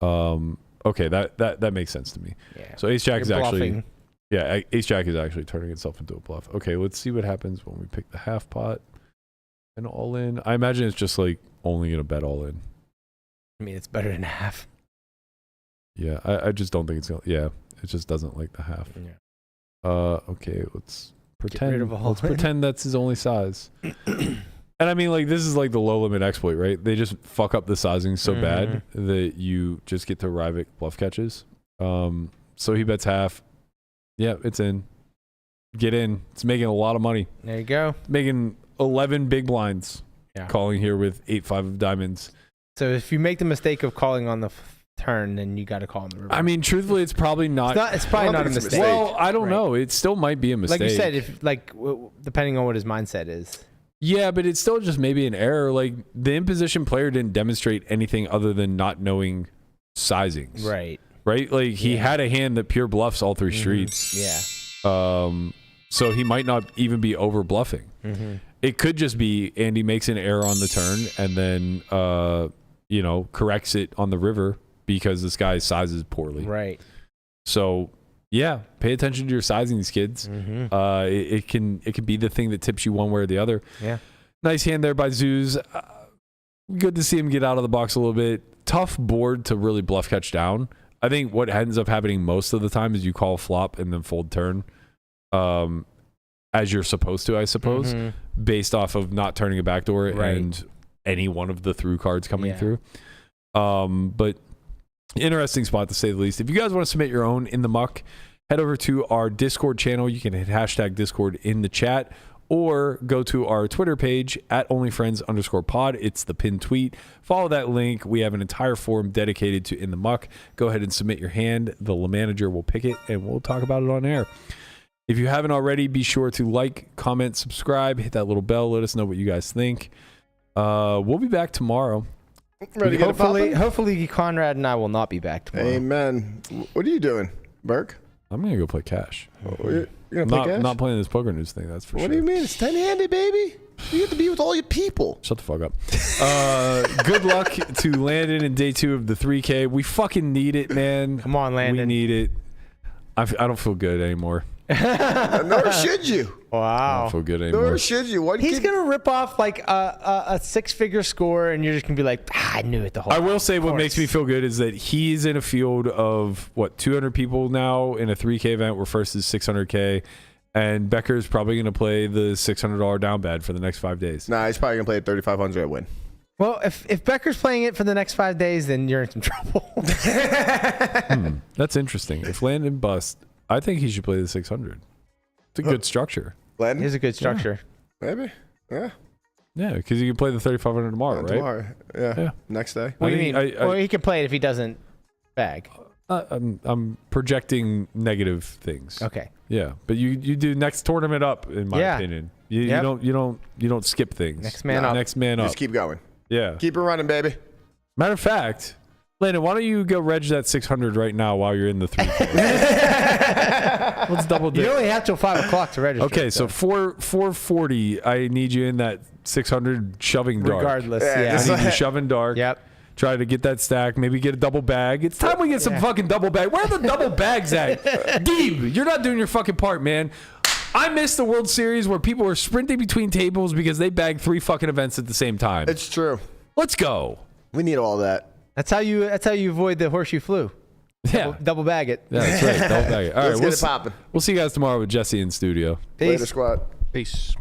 Okay, that makes sense to me.
Yeah.
So ace jack is
bluffing.
actually ace jack is actually turning itself into a bluff. Okay, let's see what happens when we pick the half pot and all in. I imagine it's just like only gonna bet all in.
I mean, it's better than half.
Yeah, I just don't think it's gonna. Yeah, it just doesn't like the half.
Yeah.
Okay, let's pretend.
Let's
pretend that's his only size. And I mean, like, this is like the low limit exploit, right? They just fuck up the sizing so bad that you just get to arrive at bluff catches. So he bets half. Yeah, it's in. Get in. It's making a lot of money.
There you go.
Making 11 big blinds.
Yeah.
Calling here with 8-5 of diamonds.
So if you make the mistake of calling on the turn, then you got to call on the river.
I mean, truthfully, it's probably not.
It's probably not a mistake.
Well, I don't know. It still might be a mistake.
Like you said, if depending on what his mindset is.
Yeah, but it's still just maybe an error. Like, the in-position player didn't demonstrate anything other than not knowing sizings.
Right.
Right? Like, he had a hand that pure bluffs all 3 streets.
Yeah.
So he might not even be over bluffing. It could just be Andy makes an error on the turn and then, corrects it on the river because this guy sizes poorly.
Right.
So, yeah, pay attention to your sizings, kids. It can be the thing that tips you one way or the other.
Yeah.
Nice hand there by Zeus. Good to see him get out of the box a little bit. Tough board to really bluff catch down. I think what ends up happening most of the time is you call flop and then fold turn, as you're supposed to, I suppose, based off of not turning a backdoor and any one of the through cards coming through. But interesting spot to say the least. If you guys want to submit your own in the muck, head over to our Discord channel. You can hit hashtag Discord in the chat or go to our Twitter page at onlyfriends_pod. It's the pinned tweet. Follow that link. We have an entire forum dedicated to in the muck. Go ahead and submit your hand. The manager will pick it and we'll talk about it on air. If you haven't already, be sure to like, comment, subscribe, hit that little bell. Let us know what you guys think. We'll be back tomorrow.
Hopefully Conrad and I will not be back tomorrow.
Amen. What are you doing, Burke?
I'm going to go play cash.
You're going to play cash?
Not playing this poker news thing, that's for sure.
What do you mean? It's 10-handed, baby. You get to be with all your people.
Shut the fuck up. Good luck to Landon in day 2 of the 3K. We fucking need it, man.
Come on, Landon.
We need it. I don't feel good anymore.
Nor should you.
I
Wow.
don't feel good anymore.
Nor should you.
He's going to rip off like a 6-figure score and you're just going to be like, I knew it the whole
I
time.
will say what makes me feel good is that he's in a field of, 200 people now in a 3K event where first is 600K. And Becker's probably going to play the $600 down bad for the next 5 days.
Nah, he's probably going to play at 3,500 at win.
Well, if Becker's playing it for the next 5 days, then you're in some trouble.
That's interesting. If Landon busts, I think he should play the 600. It's a good structure.
Landon?
It is a good structure.
Maybe. Yeah.
Yeah, because you can play the 3,500 tomorrow, right?
Tomorrow. Yeah. Next day.
What do you mean? Well, he can play it if he doesn't bag.
I'm projecting negative things.
Okay.
Yeah, but you do next tournament up, in my opinion. You don't skip things.
Next man up.
Next man up.
Just keep going.
Yeah.
Keep it running, baby.
Matter of fact, Landon, why don't you go reg that 600 right now while you're in the 3K? Let's double dip.
You only have till 5 o'clock to register.
Okay, so 440, I need you in that 600 shoving dark.
Regardless,
I need you shoving dark.
Yep.
Try to get that stack. Maybe get a double bag. It's time we get some fucking double bag. Where are the double bags at? Deeb, you're not doing your fucking part, man. I miss the World Series where people were sprinting between tables because they bagged 3 fucking events at the same time.
It's true.
Let's go.
We need all that.
That's how you avoid the horseshoe flu.
Yeah.
Double bag it.
Yeah, that's right. Double bag it. All right,
Let's get it popping.
We'll see you guys tomorrow with Jesse in studio.
Peace.
Later, squad.
Peace.